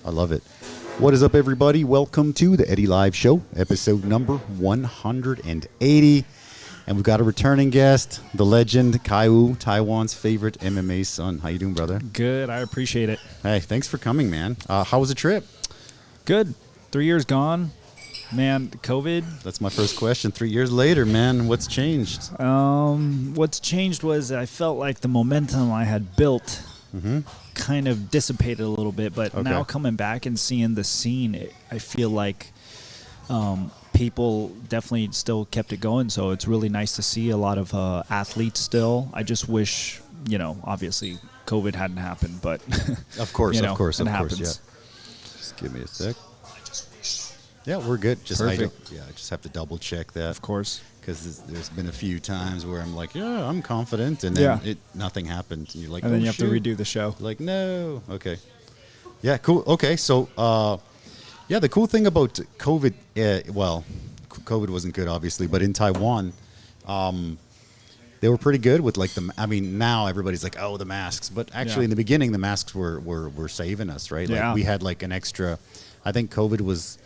I love it. What is up, everybody? Welcome to the Eddy Live Show, episode number 180. And we've got a returning guest, the legend, Khai Wu, Taiwan's favorite MMA son. How you doing, brother? Good. I appreciate it. Hey, thanks for coming, man. How was the trip? Good. 3 years gone. Man, COVID. That's my first question. 3 years later, man, what's changed? What's changed was I felt like the momentum I had built kind of dissipated a little bit. But now coming back and seeing the scene, I feel like people definitely still kept it going. So it's really nice to see a lot of athletes still. I just wish, obviously COVID hadn't happened. But of course, it happens. Yeah. Just give me a sec. Yeah, we're good. I just have to double check that. Of course. Because there's been a few times where I'm like, yeah, I'm confident, and then nothing happened. And you're like, and then you have to redo the show. Like, no. Okay. Yeah, cool. Okay, so, the cool thing about COVID, COVID wasn't good, obviously, but in Taiwan, they were pretty good with now everybody's like, oh, the masks. But actually in the beginning, the masks were saving us, right? Yeah. Like we had like an extra, I think COVID was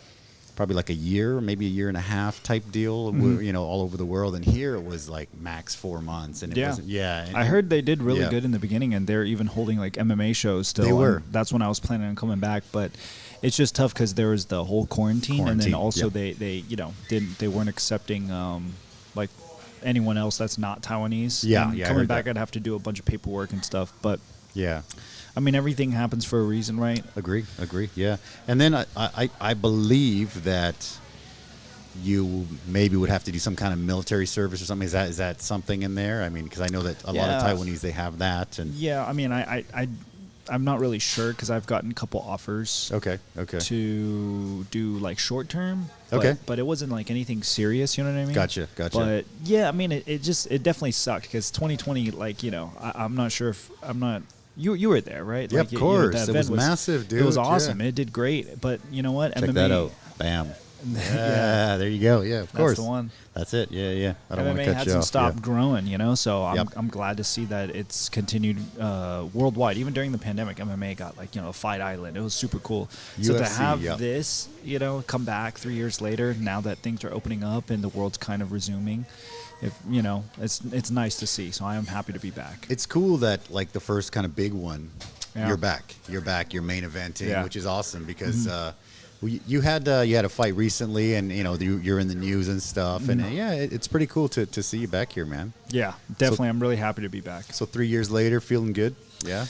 probably like a year, maybe a year and a half type deal, all over the world. And here it was like max 4 months. And it wasn't, I heard they did really good in the beginning, and they're even holding like MMA shows still. They were. That's when I was planning on coming back. But it's just tough because there was the whole quarantine. And then also they weren't accepting like anyone else that's not Taiwanese. And coming back, I'd have to do a bunch of paperwork and stuff. But I mean, everything happens for a reason, right? Agree, yeah. And then I believe that you maybe would have to do some kind of military service or something. Is that something in there? I mean, because I know that a lot of Taiwanese, they have that. And I mean, I'm not really sure because I've gotten a couple offers. Okay. To do like short term. But it wasn't like anything serious. You know what I mean? Gotcha. But yeah, I mean, it definitely sucked because 2020, I'm not sure if I'm not. You were there, right? Yeah, of course. It was massive, dude. It was awesome. It did great. But you know what? Check MMA, that out. Bam. Yeah, there you go. Yeah, of course. That's the one. That's it. Yeah. I don't want to MMA cut you hasn't off. stopped growing, so I'm glad to see that it's continued worldwide. Even during the pandemic, MMA got a Fight Island. It was super cool. UFC, so to have this, come back 3 years later, now that things are opening up and the world's kind of resuming, it's nice to see. So I am happy to be back. It's cool that like the first kind of big one, you're back. You're main eventing, which is awesome because you had a fight recently, and you're in the news and stuff, and it's pretty cool to see you back here, man. Yeah, definitely. I'm really happy to be back. So 3 years later, feeling good? Yeah,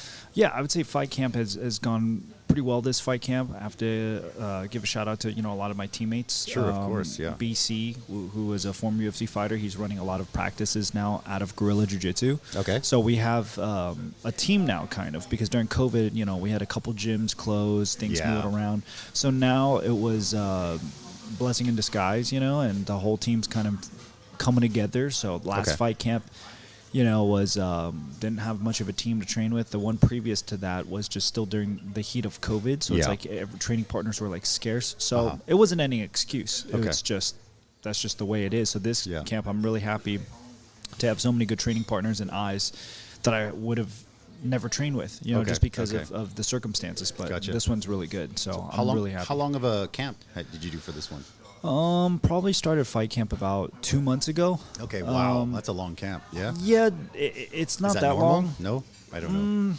I would say fight camp has gone pretty well this fight camp. I have to give a shout out to a lot of my teammates. Sure, of course, yeah. BC, who is a former UFC fighter, he's running a lot of practices now out of Guerrilla Jiu-Jitsu. Okay. So we have a team now, kind of, because during COVID, we had a couple gyms closed, things moved around. So now it was blessing in disguise, and the whole team's kind of coming together. So last fight camp, was didn't have much of a team to train with. The one previous to that was just still during the heat of COVID, so it's like training partners were like scarce. So it wasn't any excuse. It was just that's just the way it is. So this camp, I'm really happy to have so many good training partners and eyes that I would have never trained with, just because of the circumstances. But this one's really good. So I'm really happy. How long of a camp did you do for this one? Probably started fight camp about 2 months ago. Okay, wow, that's a long camp. Yeah. Yeah, it's not that long. No, I don't know.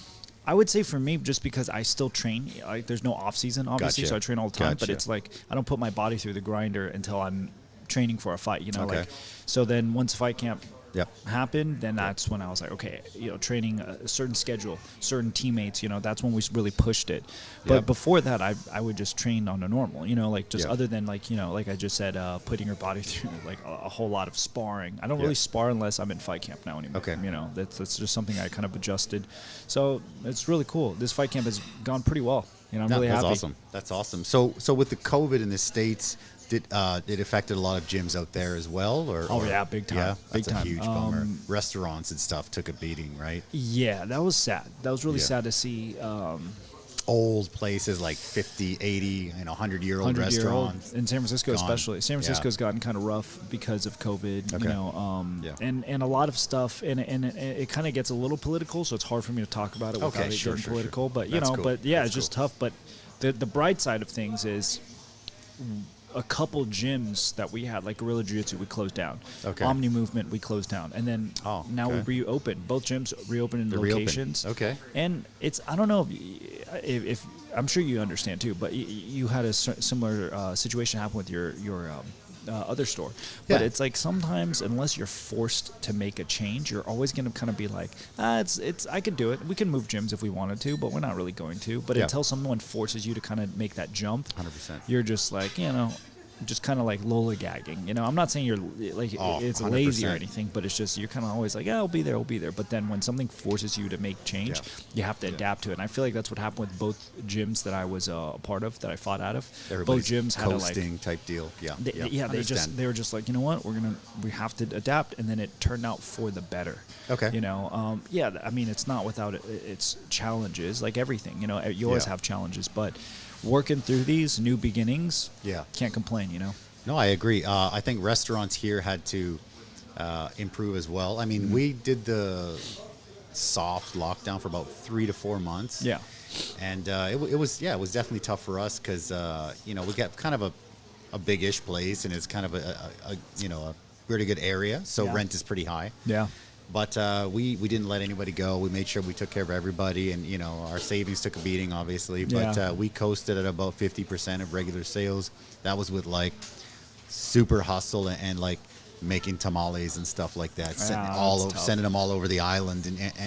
I would say for me, just because I still train, like there's no off season, obviously, so I train all the time. But it's like I don't put my body through the grinder until I'm training for a fight. So then once fight camp happened, then that's when I was like, okay, training a certain schedule, certain teammates, that's when we really pushed it. But before that, I would just train on a normal, other than like I just said, putting your body through like a whole lot of sparring. I don't really spar unless I'm in fight camp now anymore. Okay. That's just something I kind of adjusted. So it's really cool. This fight camp has gone pretty well. I'm really happy. That's awesome. So with the COVID in the States, did it affected a lot of gyms out there as well? Big time. Yeah, big that's time. a huge bummer. Restaurants and stuff took a beating, right? Yeah, that was sad. That was really sad to see. Old places like 50, 80, 100-year-old restaurants. In San Francisco gone. Especially. San Francisco's gotten kind of rough because of COVID, and a lot of stuff, and it kind of gets a little political, so it's hard for me to talk about it without it getting political. But, cool. It's just tough. But The bright side of things is a couple gyms that we had, like Guerrilla Jiu-Jitsu, we closed down. Okay. Omni Movement, we closed down. And then now we reopened. Both gyms reopened in locations. Okay. And it's, I don't know if I'm sure you understand too, but you had a similar situation happen with your other store. But it's like sometimes, unless you're forced to make a change, you're always going to kind of be like, it's I could do it. We can move gyms if we wanted to, but we're not really going to. But until someone forces you to kind of make that jump, 100%. You're just like, just kind of like lollygagging. I'm not saying you're like it's 100%. lazy or anything, but it's just you're kind of always like, I'll be there. But then when something forces you to make change, you have to adapt to it. And I feel like that's what happened with both gyms that I was a part of, that I fought out of. Everybody's both gyms had a coasting type deal. They were just like, you know what, we have to adapt, and then it turned out for the better. Okay. I mean, it's not without its challenges, like everything. You always have challenges, but working through these new beginnings, can't complain. No, I agree. I think restaurants here had to improve as well. I mean, we did the soft lockdown for about 3 to 4 months. Yeah, and it was definitely tough for us because we got kind of a big-ish place, and it's kind of a pretty good area, so rent is pretty high. Yeah. But we didn't let anybody go. We made sure we took care of everybody, and our savings took a beating, obviously. But we coasted at about 50% of regular sales. That was with like super hustle and like making tamales and stuff like that, sending them all over the island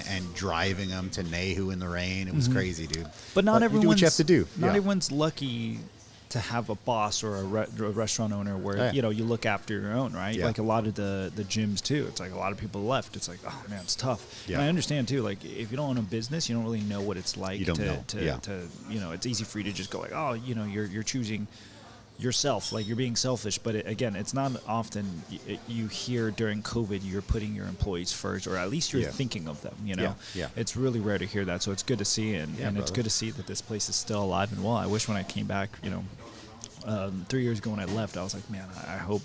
and driving them to Nehu in the rain. It was crazy, dude. But not everyone's you do what you have to do. Not everyone's lucky to have a boss or a restaurant owner where you look after your own, right? Like a lot of the gyms too. It's like a lot of people left. It's like, oh man, it's tough. And I understand too. Like if you don't own a business, you don't really know what it's like. It's easy for you to just go like, oh, you're choosing yourself, like you're being selfish. But again, it's not often you hear during COVID you're putting your employees first, or at least you're thinking of them. It's really rare to hear that. So it's good to see, and it's good to see that this place is still alive and well. I wish when I came back, 3 years ago when I left, I was like, man, I hope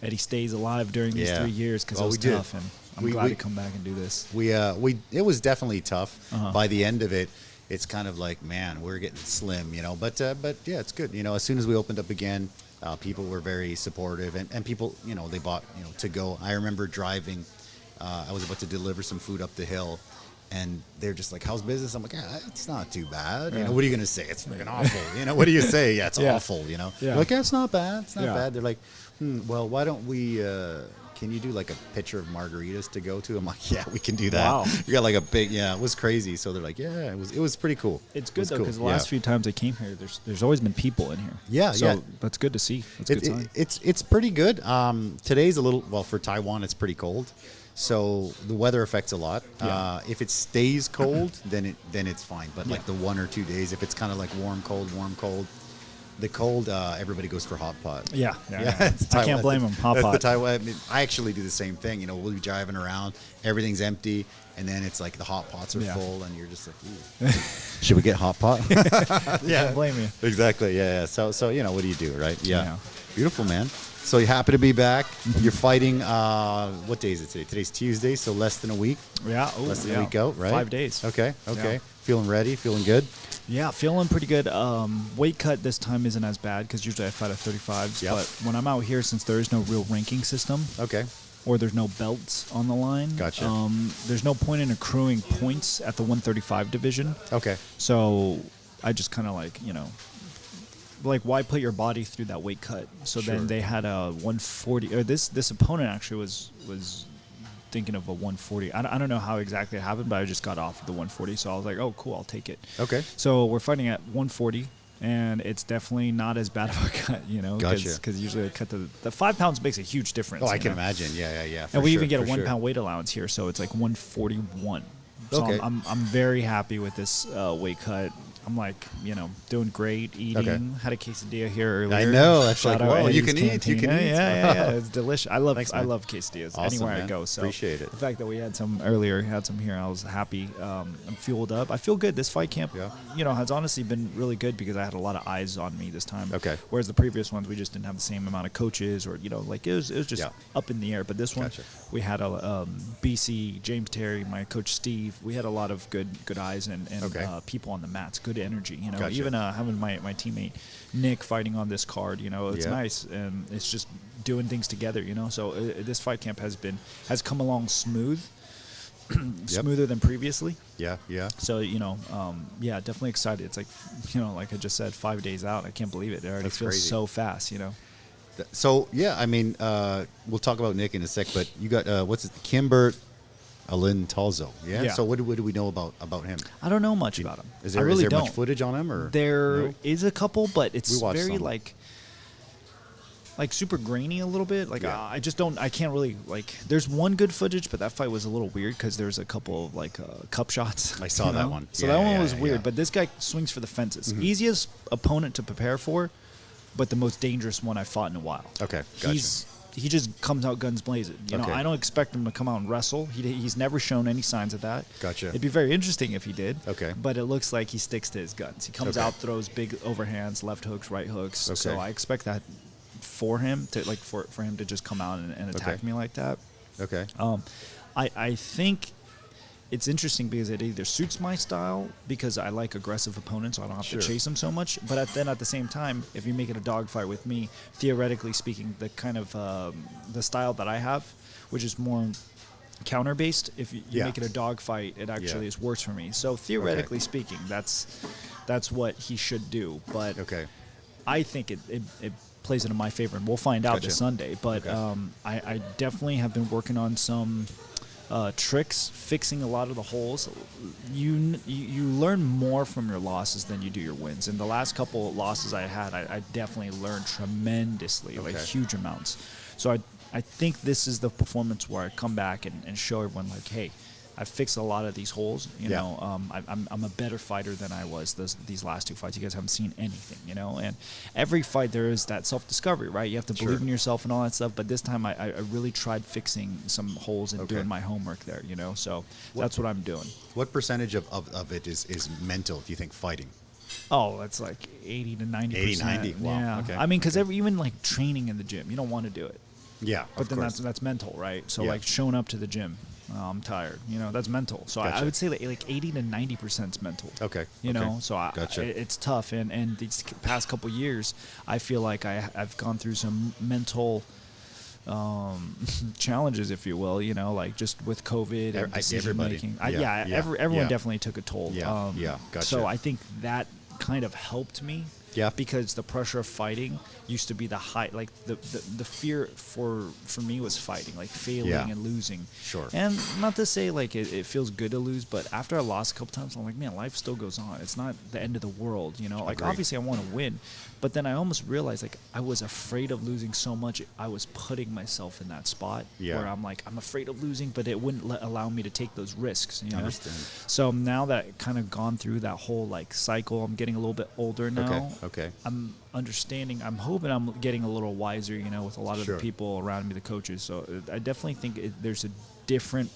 Eddy stays alive during these 3 years, because it was tough, and I'm glad to come back and do this. It was definitely tough. By the end of it, it's kind of like, man, we're getting slim, but yeah, it's good. As soon as we opened up again, people were very supportive, and people, they bought, to go. I remember driving, I was about to deliver some food up the hill, and they're just like, how's business? I'm like, it's not too bad. What are you going to say? It's freaking awful. What do you say? Yeah, it's awful, They're like, it's not bad. It's not bad. They're like, well, why don't we, can you do like a pitcher of margaritas to go to? I'm like, yeah, we can do that. Wow. We got like a big, it was crazy. So they're like, yeah, it was pretty cool. It's good though, because the last few times I came here, there's always been people in here. Yeah, so that's good to see. That's a good sign. It's pretty good. Today's a little, for Taiwan, it's pretty cold. So the weather affects a lot. If it stays cold, then it's fine. But like the 1 or 2 days, if it's kind of like warm, cold, the cold, everybody goes for hot pot. Yeah. It's I can't blame them. Hot pot. The Taiwan. I mean, I actually do the same thing. We'll be driving around, everything's empty, and then it's like the hot pots are full, and you're just like, ooh. Should we get hot pot? Can't blame you. Exactly. Yeah. So what do you do, right? Yeah. Beautiful, man. So you're happy to be back. You're fighting. What day is it today? Today's Tuesday, so less than a week. Yeah. Less than a week out, right? 5 days. Okay. Yeah. Feeling ready? Feeling good? Yeah, feeling pretty good. Weight cut this time isn't as bad, because usually I fight at 35s. But when I'm out here, since there is no real ranking system, or there's no belts on the line, gotcha. There's no point in accruing points at the 135 division. Okay. So I just kind of like why put your body through that weight cut? So then they had a 140. Or this opponent actually was thinking of a 140. I don't know how exactly it happened, but I just got off the 140, so I was like, oh cool, I'll take it. Okay. So we're fighting at 140, and it's definitely not as bad of a cut, Gotcha. Because usually I cut the 5 pounds makes a huge difference. Oh, I can imagine. Yeah. And we even get a 1 pound weight allowance here, so it's like 141. So I'm very happy with this weight cut. I'm like, doing great, eating. Had a quesadilla here earlier. I know. That's Shout like, out whoa, you Eddie's can eat. You can eat. Yeah. It's delicious. I love quesadillas Awesome, anywhere man. I go. So appreciate it. The fact that we had some earlier, had some here, I was happy. I'm fueled up. I feel good. This fight camp, has honestly been really good, because I had a lot of eyes on me this time. Okay. Whereas the previous ones, we just didn't have the same amount of coaches, or it was just up in the air. But this one, we had a BC, James Terry, my coach Steve. We had a lot of good eyes and people on the mats. good energy. You know, Gotcha. even having my teammate Nick fighting on this card, you know, it's Yeah. nice, and it's just doing things together. You know, so this fight camp has come along smooth, smoother than previously. Yeah, yeah. So, you know, yeah, definitely excited. It's like, you know, like I just said, 5 days out. I can't believe it. It already That's feels crazy. so fast, you know. So yeah, I mean, we'll talk about Nick in a sec, but you got what's it, Kimber Alin Talzo, yeah? Yeah. So what do we know about him? I don't know much about him. Is I there, really is there don't. much footage on him, or There is no? a couple, but it's We watched very some. like super grainy a little bit. Like Yeah. I can't really like. There's one good footage, but that fight was a little weird because there's a couple of like cup shots. I saw you that know? one. So Yeah, that one yeah, was yeah, weird. yeah. But this guy swings for the fences. Mhm. Easiest opponent to prepare for, but the most dangerous one I fought in a while. Okay, gotcha. He just comes out guns blazing. You know, Okay. I don't expect him to come out and wrestle. He's never shown any signs of that. Gotcha. It'd be very interesting if he did. Okay. But it looks like he sticks to his guns. He comes Okay. out, throws big overhands, left hooks, right hooks. Okay. So I expect that for him to for him to just come out and attack Okay. me like that. Okay. I think it's interesting because it either suits my style because I like aggressive opponents, so I don't have Sure. to chase them so much. But then at the same time, if you make it a dogfight with me, theoretically speaking, the kind of the style that I have, which is more counter based, if you Yeah. make it a dogfight, it actually Yeah. is worse for me. So theoretically speaking, that's what he should do. But Okay. I think it plays into my favor, and we'll find out this Gotcha. Sunday. But Okay. I definitely have been working on some tricks, fixing a lot of the holes. You learn more from your losses than you do your wins. And the last couple of losses I had, I definitely learned tremendously, like Okay. huge amounts. So I think this is the performance where I come back and show everyone, like, hey, I fixed a lot of these holes. You Yeah. know, I'm a better fighter than I was these last two fights. You guys haven't seen anything, you know. And every fight there is that self-discovery, right? You have to believe Sure. in yourself and all that stuff. But this time I really tried fixing some holes and Okay. doing my homework there, you know. So that's what I'm doing. What percentage of it is mental, do you think, fighting? Oh, it's like 80 to 90%. 80, 90. Wow. Yeah. Okay. I mean, because even like training in the gym, you don't want to do it. Yeah, But of then course. that's mental, right? So Yeah. like showing up to the gym, I'm tired. You know, that's mental. So I Gotcha. would say like 80 to 90% is mental. Okay. You okay. know, so Gotcha. it's tough. And these past couple years, I feel like I've gone through some mental challenges, if you will. You know, like just with COVID and decision Everybody. making. Yeah, yeah, Everyone yeah. definitely took a toll. Yeah, yeah, gotcha. So I think that kind of helped me. Yeah. Because the pressure of fighting used to be the high, like the fear for me was fighting, like failing Yeah. and losing. Sure. And not to say like it feels good to lose, but after I lost a couple times, I'm like, man, life still goes on. It's not the end of the world, you know. Like Agreed. obviously I want to win, but then I almost realized like I was afraid of losing so much. I was putting myself in that spot Yeah. where I'm like, I'm afraid of losing, but it wouldn't allow me to take those risks. You know. Understand. So now that kind of gone through that whole like cycle, I'm getting a little bit older now. Okay. I'm understanding. I'm hoping I'm getting a little wiser, you know, with a lot of Sure. the people around me, the coaches. So I definitely think there's a different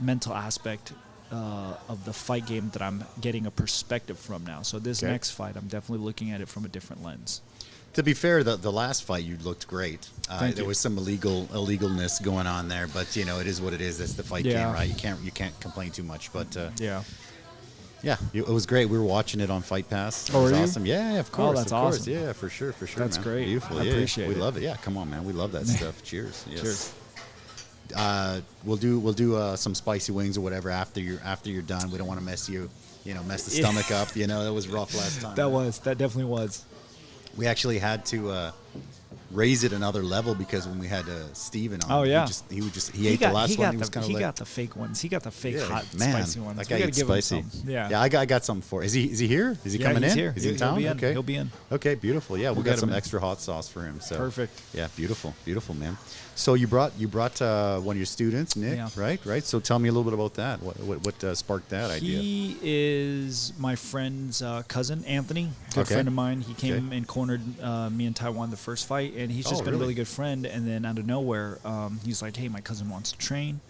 mental aspect of the fight game that I'm getting a perspective from now. So this Okay. next fight, I'm definitely looking at it from a different lens. To be fair, the last fight you looked great. Thank there you. was some illegalness going on there, but you know it is what it is. That's the fight Yeah. game, right? You can't complain too much. But Yeah. yeah, it was great. We were watching it on Fight Pass. It Oh, was were you? awesome. Yeah, of course. that's of course. awesome. Yeah, for sure. That's man. great. Beautiful. I Yeah, appreciate we it. love it. Yeah, come on, man. We love that stuff. Cheers. Yes. Cheers. We'll do some spicy wings or whatever after you're done. We don't want to mess the Yeah. stomach up. You know, that was rough last time. That definitely was. We actually had to raise it another level because when we had Steven on, Oh, yeah. he ate the last one. He was kind of he like, got the fake ones. He got the fake hot man, spicy ones. that We guy gotta eats give him spicy. some. Yeah. Yeah, I got some for. Is he here? Is he coming he's in? here. Is he in He'll town? be in. Okay. He'll be in. Okay, beautiful. Yeah, We'll we got get some him in. extra hot sauce for him. So Perfect. Yeah, beautiful, man. So you brought one of your students, Nick, Yeah. right? So tell me a little bit about that. What sparked that idea? He is my friend's cousin, Anthony, good Okay. friend of mine. He came Okay. and cornered me in Taiwan the first fight, and he's just Oh, been a really? really good friend. And then out of nowhere, he's like, hey, my cousin wants to train.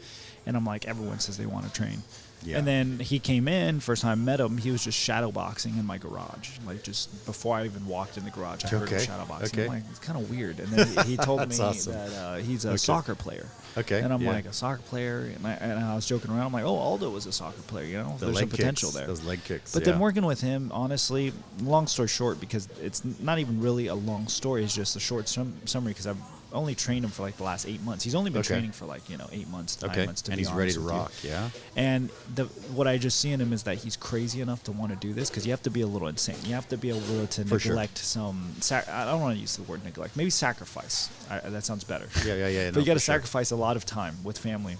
And I'm like, everyone says they want to train. And then he came in, first time I met him, he was just shadow boxing in my garage. Like just before I even walked in the garage, I heard him shadow boxing. I'm like, it's kind of weird. And then he told me awesome. that he's a soccer player. And I'm like, a soccer player? And I was joking around. I'm like, oh, Aldo was a soccer player, you know? There's some potential there. Those leg kicks. But then working with him, honestly, long story short, because it's not even really a long story, it's just a short summary, because I've only trained him for like the last 8 months. He's only been training for like, 8 months, 9 months to be honest. And he's ready to rock, And what I just see in him is that he's crazy enough to want to do this, because you have to be a little insane. You have to be able to neglect some, I don't want to use the word neglect, maybe sacrifice. That sounds better. But you got to sacrifice a lot of time with family,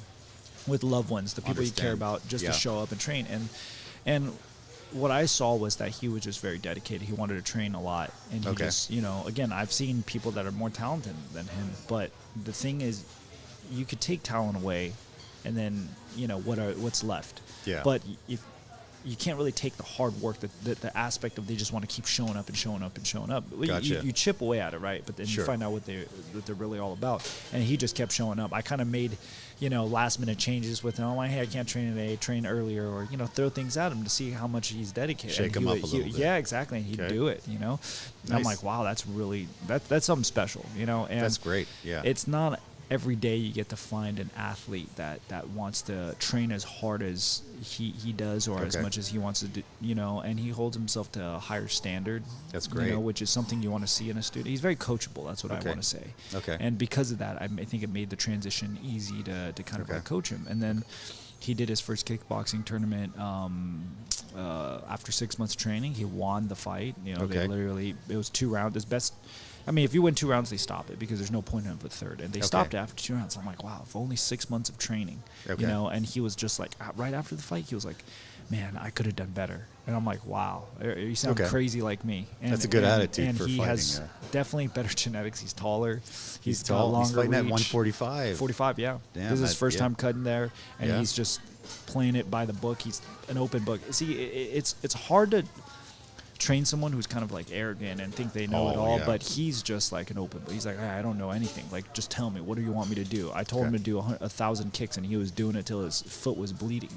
with loved ones, the people you care about, just to show up and train. And what I saw was that he was just very dedicated. He wanted to train a lot. And he just, again, I've seen people that are more talented than him. But the thing is, you could take talent away, and then, what's left. But if you can't really take the hard work, the aspect of they just want to keep showing up and showing up and showing up. You chip away at it, right? But then you find out what they're really all about. And he just kept showing up. I kind of made, last minute changes with him. I'm like, hey, I can't train today, train earlier, or, throw things at him to see how much he's dedicated. Shake him up a little bit. Yeah, exactly. And he'd do it, And I'm like, wow, that's really, that's something special, And that's great. Yeah. It's not every day you get to find an athlete that wants to train as hard as he does, or as much as he wants to do, and he holds himself to a higher standard. That's great. Which is something you want to see in a student. He's very coachable. That's what I want to say. And because of that, I think it made the transition easy to kind of like coach him. And then he did his first kickboxing tournament after 6 months of training. He won the fight. They literally, it was 2 rounds. His best. I mean, if you win 2 rounds, they stop it, because there's no point in it for the third. And they stopped after 2 rounds. I'm like, wow, for only 6 months of training, And he was just like, right after the fight, he was like, man, I could have done better. And I'm like, wow, you sound crazy like me. And, that's a good attitude for fighting. And he has definitely better genetics. He's taller. He's got longer He's fighting reach. At 145. 45, yeah. Damn, this is his first time cutting there, and he's just playing it by the book. He's an open book. See, it's hard to train someone who's kind of like arrogant and think they know it all, but he's just like an open book. He's like, hey, I don't know anything. Like, just tell me, what do you want me to do? I told him to do 1,000 kicks, and he was doing it till his foot was bleeding,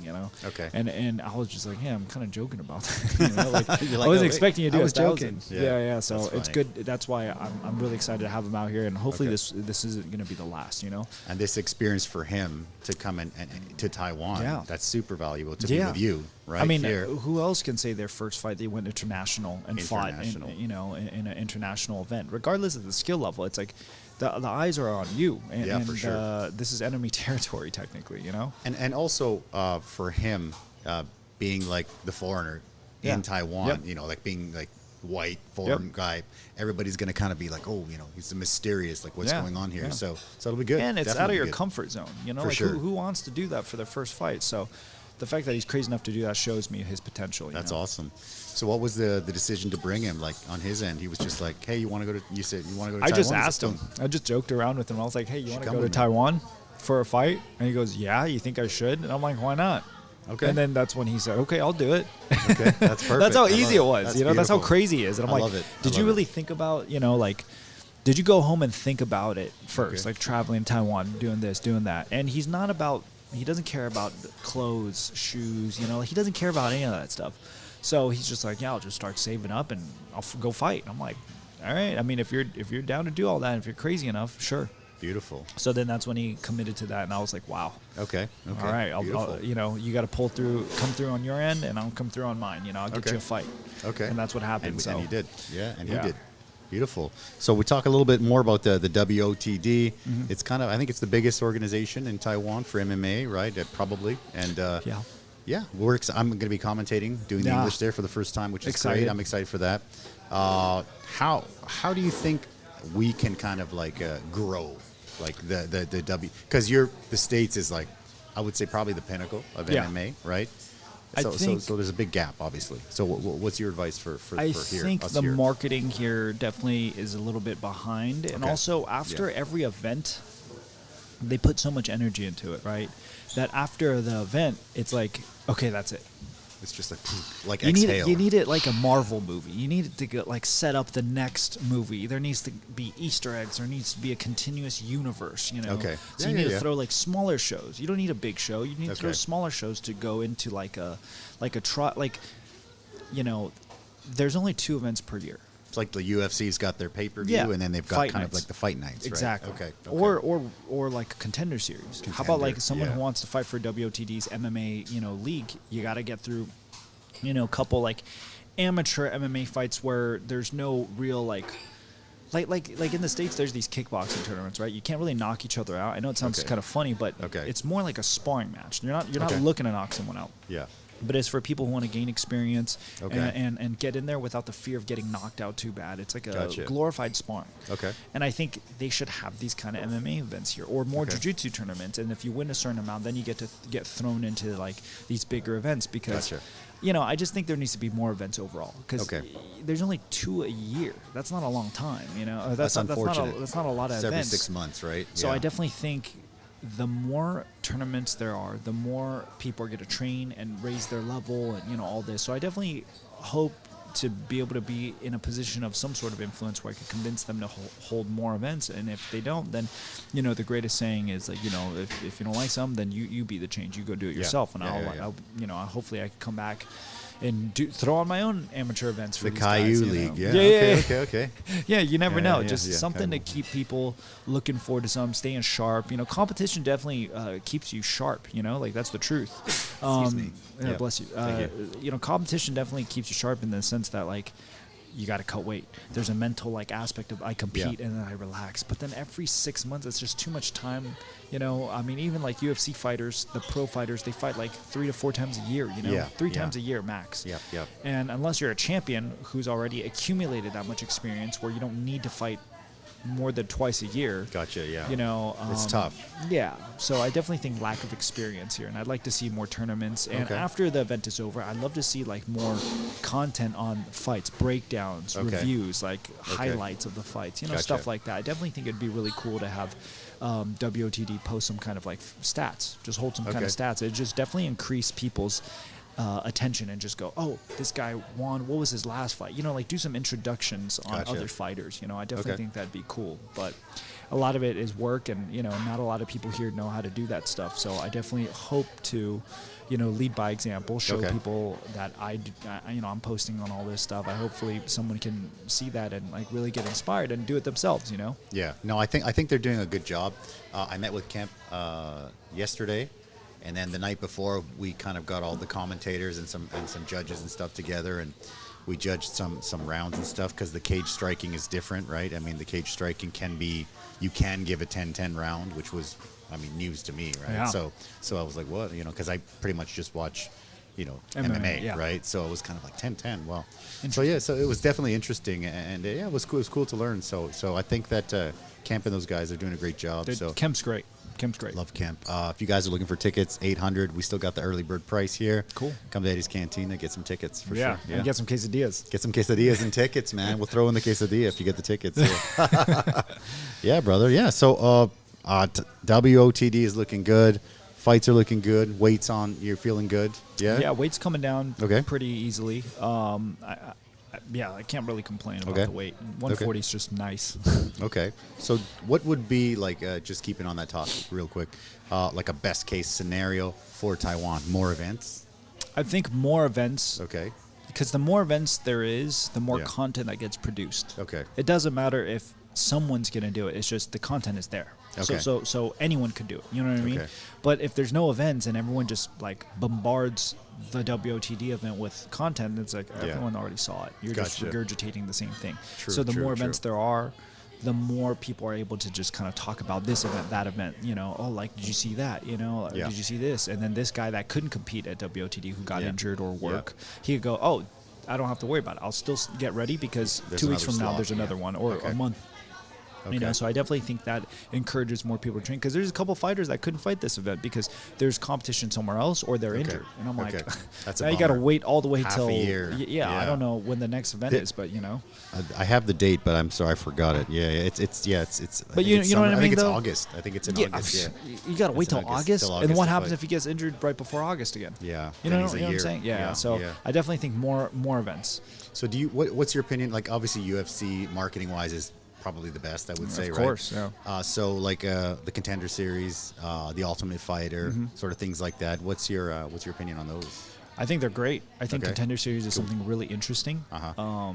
And I was just like, yeah, I'm kind of joking about that. Like, I wasn't expecting you to do 1,000. Yeah. So it's good. That's why I'm really excited to have him out here, and hopefully this isn't going to be the last. And this experience for him to come in to Taiwan, that's super valuable to be with you. Right, I mean, who else can say their first fight they went international and fought in an international event, regardless of the skill level? It's like the eyes are on you, and for sure. This is enemy territory technically, And also for him being like the foreigner in Taiwan, like being like white foreign guy, everybody's gonna kind of be like, oh, he's mysterious, like what's going on here. So it'll be good. And it's Definitely out of your good. comfort zone, For sure. Who wants to do that for their first fight? So the fact that he's crazy enough to do that shows me his potential. That's awesome. So what was the decision to bring him? Like on his end, he was just like, hey, you want to go to Taiwan? I just asked him. I just joked around with him. I was like, hey, you want to go to Taiwan for a fight? And he goes, yeah, you think I should? And I'm like, why not? Okay. And then that's when he said, okay, I'll do it. Okay, that's perfect. That's how easy it was. That's how crazy he is. And I'm like, love it. Did you really think about, did you go home and think about it first? Like traveling to Taiwan, doing this, doing that. And he doesn't care about clothes, shoes, he doesn't care about any of that stuff. So he's just like, yeah, I'll just start saving up and I'll go fight. And I'm like, all right. I mean, if you're down to do all that, if you're crazy enough, sure. Beautiful. So then that's when he committed to that, and I was like, wow. Okay. All right. I'll you got to come through on your end, and I'll come through on mine. I'll get you a fight. Okay. And that's what happened. And he did. Yeah, and he did. Beautiful. So we talk a little bit more about the WOTD. Mm-hmm. It's kind of, I think it's the biggest organization in Taiwan for MMA, right? Probably. And I'm going to be commentating, doing the English there for the first time, which is great. I'm excited for that. How do you think we can kind of like grow like the W? Because the States is like, I would say probably the pinnacle of MMA, right? So there's a big gap, obviously. So what's your advice for here? I think the marketing here definitely is a little bit behind. And also after every event, they put so much energy into it, right? That after the event, it's like, okay, that's it. It's just like exhale. You need it like a Marvel movie. You need it to get, like, set up the next movie. There needs to be Easter eggs. There needs to be a continuous universe, you know. Okay. So you need to throw, like, smaller shows. You don't need a big show. You need to throw smaller shows to go into like a you know, there's only 2 events per year. It's like the UFC's got their pay-per-view, and then they've got fight kind nights. of like the fight nights, Exactly. right? Okay. Or like a contender series. How about like someone who wants to fight for WOTD's MMA, you know, league? You got to get through, you know, a couple like amateur MMA fights where there's no real like in the States, there's these kickboxing tournaments, right? You can't really knock each other out. I know it sounds kind of funny, but it's more like a sparring match. You're not looking to knock someone out. Yeah. But it's for people who want to gain experience and get in there without the fear of getting knocked out too bad. It's like a glorified sparring. Okay. And I think they should have these kind of MMA events here, or more jiu-jitsu tournaments. And if you win a certain amount, then you get to get thrown into like these bigger events because, you know, I just think there needs to be more events overall because there's only 2 a year. That's not a long time, you know. That's unfortunate. That's not a lot of it's events. Every 6 months, right? So I definitely think the more tournaments there are, the more people are going to train and raise their level and, you know, all this. So I definitely hope to be able to be in a position of some sort of influence where I can convince them to hold more events. And if they don't, then, you know, the greatest saying is like, you know, if you don't like something, then you be the change. You go do it yourself. And I'll, you know, hopefully I can come back and throw on my own amateur events for the these Khai guys. Wu League, okay. Yeah, you never know. Just something to keep people looking forward to something, staying sharp. You know, competition definitely keeps you sharp, you know, like that's the truth. Excuse me. Yeah, bless you. You know, competition definitely keeps you sharp in the sense that, like, you got to cut weight. There's a mental like aspect of I compete and then I relax. But then every 6 months, it's just too much time. You know, I mean, even like UFC fighters, the pro fighters, they fight like 3 to 4 times a year. You know, 3 times a year max. And unless you're a champion who's already accumulated that much experience, where you don't need to fight more than twice a year. You know, it's tough. Yeah. So I definitely think lack of experience here, and I'd like to see more tournaments. And after the event is over, I'd love to see like more content on fights, breakdowns, reviews, like highlights of the fights, you know, stuff like that. I definitely think it'd be really cool to have WOTD post some kind of like stats, just hold some kind of stats. It just definitely increase people's attention and just go, oh, this guy won. What was his last fight? You know, like do some introductions on other fighters. You know, I definitely think that'd be cool. But a lot of it is work, and you know, not a lot of people here know how to do that stuff. So I definitely hope to, you know, lead by example, show people that you know, I'm posting on all this stuff. Hopefully someone can see that and like really get inspired and do it themselves. You know? Yeah. No, I think they're doing a good job. I met with Kemp yesterday. And then the night before, we kind of got all the commentators and some judges and stuff together, and we judged some rounds and stuff because the cage striking is different, right? I mean, the cage striking can be, you can give a 10-10 round, which was, I mean, news to me, right? So I was like, what? You know, because I pretty much just watch, you know, MMA, right? So it was kind of like 10-10. Well, so it was definitely interesting, and it was cool. It was cool to learn. So I think that Kemp and those guys are doing a great job. So Kemp's great. Kemp's great. Love Kemp. If you guys are looking for tickets, $800. We still got the early bird price here. Cool. Come to Eddy's Cantina, get some tickets for sure. And get some quesadillas. Get some quesadillas and tickets, man. We'll throw in the quesadilla if you get the tickets. Yeah, brother. Yeah. So WOTD is looking good. Fights are looking good. Weights on. You're feeling good. Yeah. Yeah. Weight's coming down pretty easily. I can't really complain about the weight. 140 is just nice. Okay. So what would be like, just keeping on that topic real quick, like a best case scenario for Taiwan? More events? I think more events. Okay. Because the more events there is, the more content that gets produced. Okay. It doesn't matter if someone's going to do it. It's just the content is there. Okay. So anyone could do it. You know what I mean? But if there's no events and everyone just like bombards the WOTD event with content, it's like everyone already saw it. You're just regurgitating the same thing. So the more events there are, the more people are able to just kind of talk about this event, that event. You know, oh, like, did you see that? You know, did you see this? And then this guy that couldn't compete at WOTD who got injured or work, he could go, oh, I don't have to worry about it. I'll still get ready because there's 2 weeks from now there's another one, or a month. You know, so I definitely think that encourages more people to train, because there's a couple fighters that couldn't fight this event because there's competition somewhere else or they're injured, and I'm like, that's now a you got to bummer. wait all the way Half till a year. I don't know when the next event is, but you know, I have the date, but I'm sorry I forgot it. It's But you know what I mean? I think it's though? August. I think it's in August. Yeah. You got to wait till August, till and August what to happens fight. if he gets injured right before August again? Yeah. You then know, he's a what I'm year. saying? Yeah. So I definitely think more events. So do you? What's your opinion? Like, obviously, UFC marketing wise is probably the best, I would say, Of right? course, yeah. So like the Contender Series, the Ultimate Fighter, sort of things like that. What's your opinion on those? I think they're great. I think Okay. Contender Series is something really interesting. Uh-huh.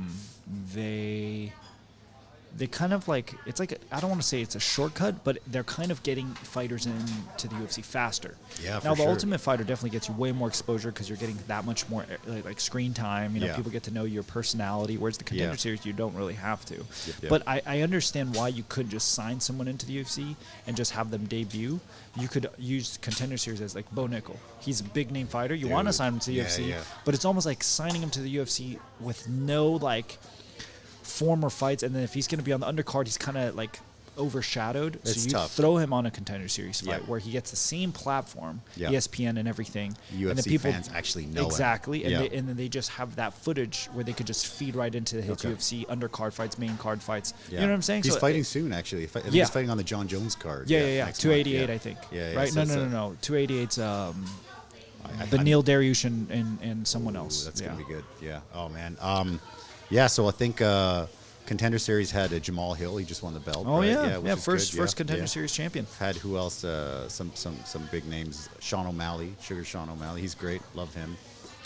They kind of like, it's like, I don't want to say it's a shortcut, but they're kind of getting fighters into the UFC faster. Yeah, Now, for the sure. Ultimate Fighter definitely gets you way more exposure because you're getting that much more like screen time. You know, Yeah. people get to know your personality, whereas the Contender Yeah. Series, you don't really have to. Yep. But I understand why you could just sign someone into the UFC and just have them debut. You could use Contender Series as like Bo Nickel. He's a big name fighter. You want to Dude. sign him to the Yeah, UFC, yeah. but it's almost like signing him to the UFC with no like former fights, and then if he's going to be on the undercard, he's kind of like overshadowed. It's so you tough. throw him on a Contender Series fight Yeah. where he gets the same platform, Yeah. ESPN and everything. UFC and the people fans actually know him. exactly, and, Yeah. and then they just have that footage where they could just feed right into his Okay. UFC undercard fights, main card fights. Yeah. You know what I'm saying? He's So fighting soon, actually. I think Yeah. he's fighting on the John Jones card. Yeah. next 288, month. I think. Yeah, right? so No. 288's the I'm- Neil Dariush and someone else. That's yeah. gonna be good. Yeah. Oh man. So I think Contender Series had Jamal Hill. He just won the belt. Oh right? yeah, which is first good. Yeah, Contender yeah. Series champion. Had who else? Some big names. Sean O'Malley, Sugar Sean O'Malley. He's great. Love him.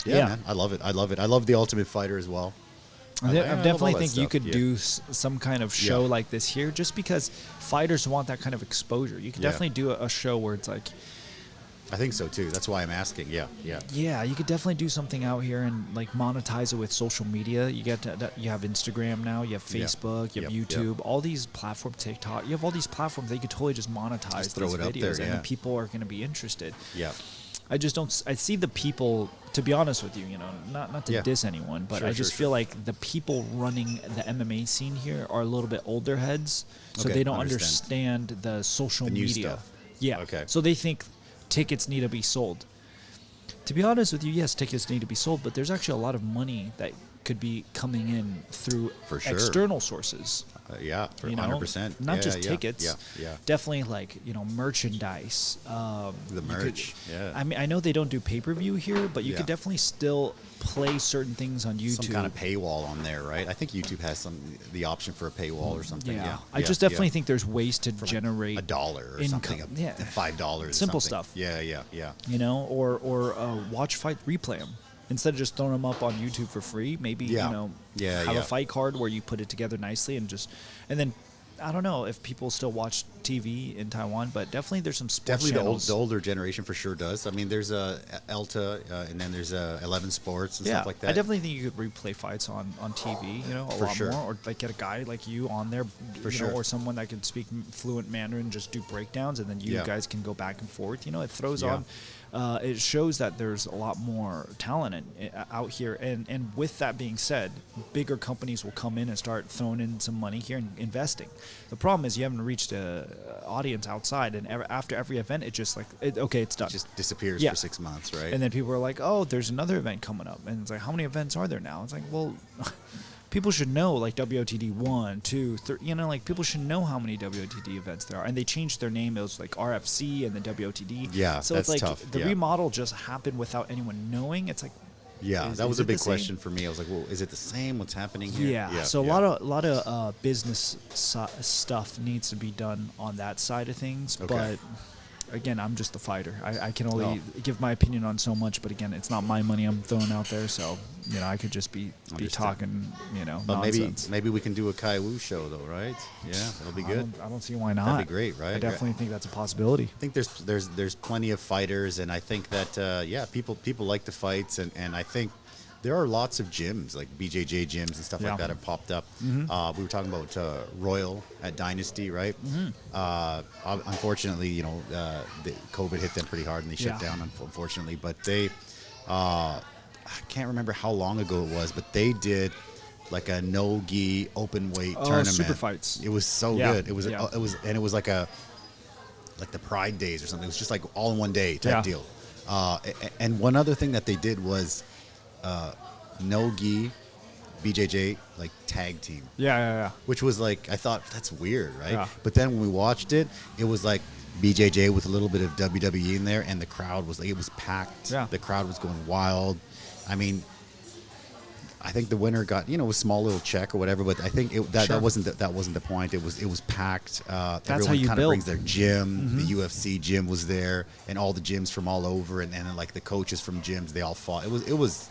Yeah, man. I love it. I love the Ultimate Fighter as well. I love all definitely that think you stuff, could yeah. do some kind of show Yeah. like this here, just because fighters want that kind of exposure. You could Yeah. definitely do a show where it's like, I think so too. That's why I'm asking. Yeah. yeah, you could definitely do something out here and like monetize it with social media. You have Instagram now, you have Yeah. Facebook, you have Yep, YouTube, all these platforms, TikTok. You have all these platforms that you could totally just monetize Just throw these it up videos, there, and yeah. then people are going to be interested. Yeah. I just don't. I see the people. To be honest with you, not to Yeah. diss anyone, but Sure, I just sure, feel like the people running the MMA scene here are a little bit older heads, so Okay, they don't understand. understand the social The new media. stuff. Yeah. Okay. So they think tickets need to be sold. To be honest with you, yes, tickets need to be sold, but there's actually a lot of money that could be coming in through For sure. external sources. Yeah. For You know, 100%. not Yeah, just yeah, tickets. Yeah. Definitely like merchandise. The you could- merch. Yeah. I mean, I know they don't do pay-per-view here, but you Yeah. could definitely still play certain things on YouTube. Some kind of paywall on there, right? I think YouTube has the option for a paywall or something. Yeah. Yeah. I just definitely think there's ways to generate $1 or income. something. Yeah. $5 or Simple something. stuff. Yeah. or watch fight replay them. Instead of just throwing them up on YouTube for free, maybe Yeah. have Yeah. a fight card where you put it together nicely and then I don't know if people still watch TV in Taiwan, but definitely there's some sports Definitely channels. the older generation for sure does. I mean, there's Elta, and then there's 11 Sports and stuff like that. I definitely think you could replay fights on TV, a For lot sure. more, or like get a guy like you on there, For sure. or someone that can speak fluent Mandarin, just do breakdowns, and then you Yeah. guys can go back and forth. It throws Yeah. on. It shows that there's a lot more talent out here, and with that being said, bigger companies will come in and start throwing in some money here and investing. The problem is you haven't reached a audience outside, and after every event, it just it's done. It just disappears Yeah. for 6 months, right? And then people are like, oh, there's another event coming up. And it's like, how many events are there now? It's like, well, people should know, like WOTD 1, 2, 3, people should know how many WOTD events there are. And they changed their name. It was like RFC and then WOTD. Yeah, so that's it's like tough. the Yeah. remodel just happened without anyone knowing. It's like, yeah, is- that was is a it big the same? question for me. I was like, well, is it the same? What's happening here? yeah. So yeah. a lot of business stuff needs to be done on that side of things. Okay. But again, I'm just the fighter. I can only No. give my opinion on so much, but again, it's not my money I'm throwing out there, so I could just be Understood. talking, But nonsense. maybe we can do a Khai Wu show though, right? Yeah, that'll be good. I don't see why not. That'd be great, right? I definitely think that's a possibility. I think there's plenty of fighters, and I think that people like the fights, and I think there are lots of gyms like BJJ gyms and stuff Yeah. like that have popped up. Mm-hmm. We were talking about Royal at Dynasty, right? Unfortunately, the COVID hit them pretty hard and they shut Yeah. down. Unfortunately, but they I can't remember how long ago it was, but they did like a no-gi open weight tournament. Super fights. It was so good. It was like the Pride Days or something. It was just like all in one day type deal. And one other thing that they did was no-gi BJJ like tag team. Yeah. Which was like, I thought that's weird, right? Yeah. But then when we watched it, it was like BJJ with a little bit of WWE in there, and the crowd was like, it was packed. Yeah. The crowd was going wild. I mean, I think the winner got, a small little check or whatever, but I think that wasn't the point. It was packed. Everyone kind of brings their gym. The UFC gym was there, and all the gyms from all over, and then like the coaches from gyms, they all fought. It was.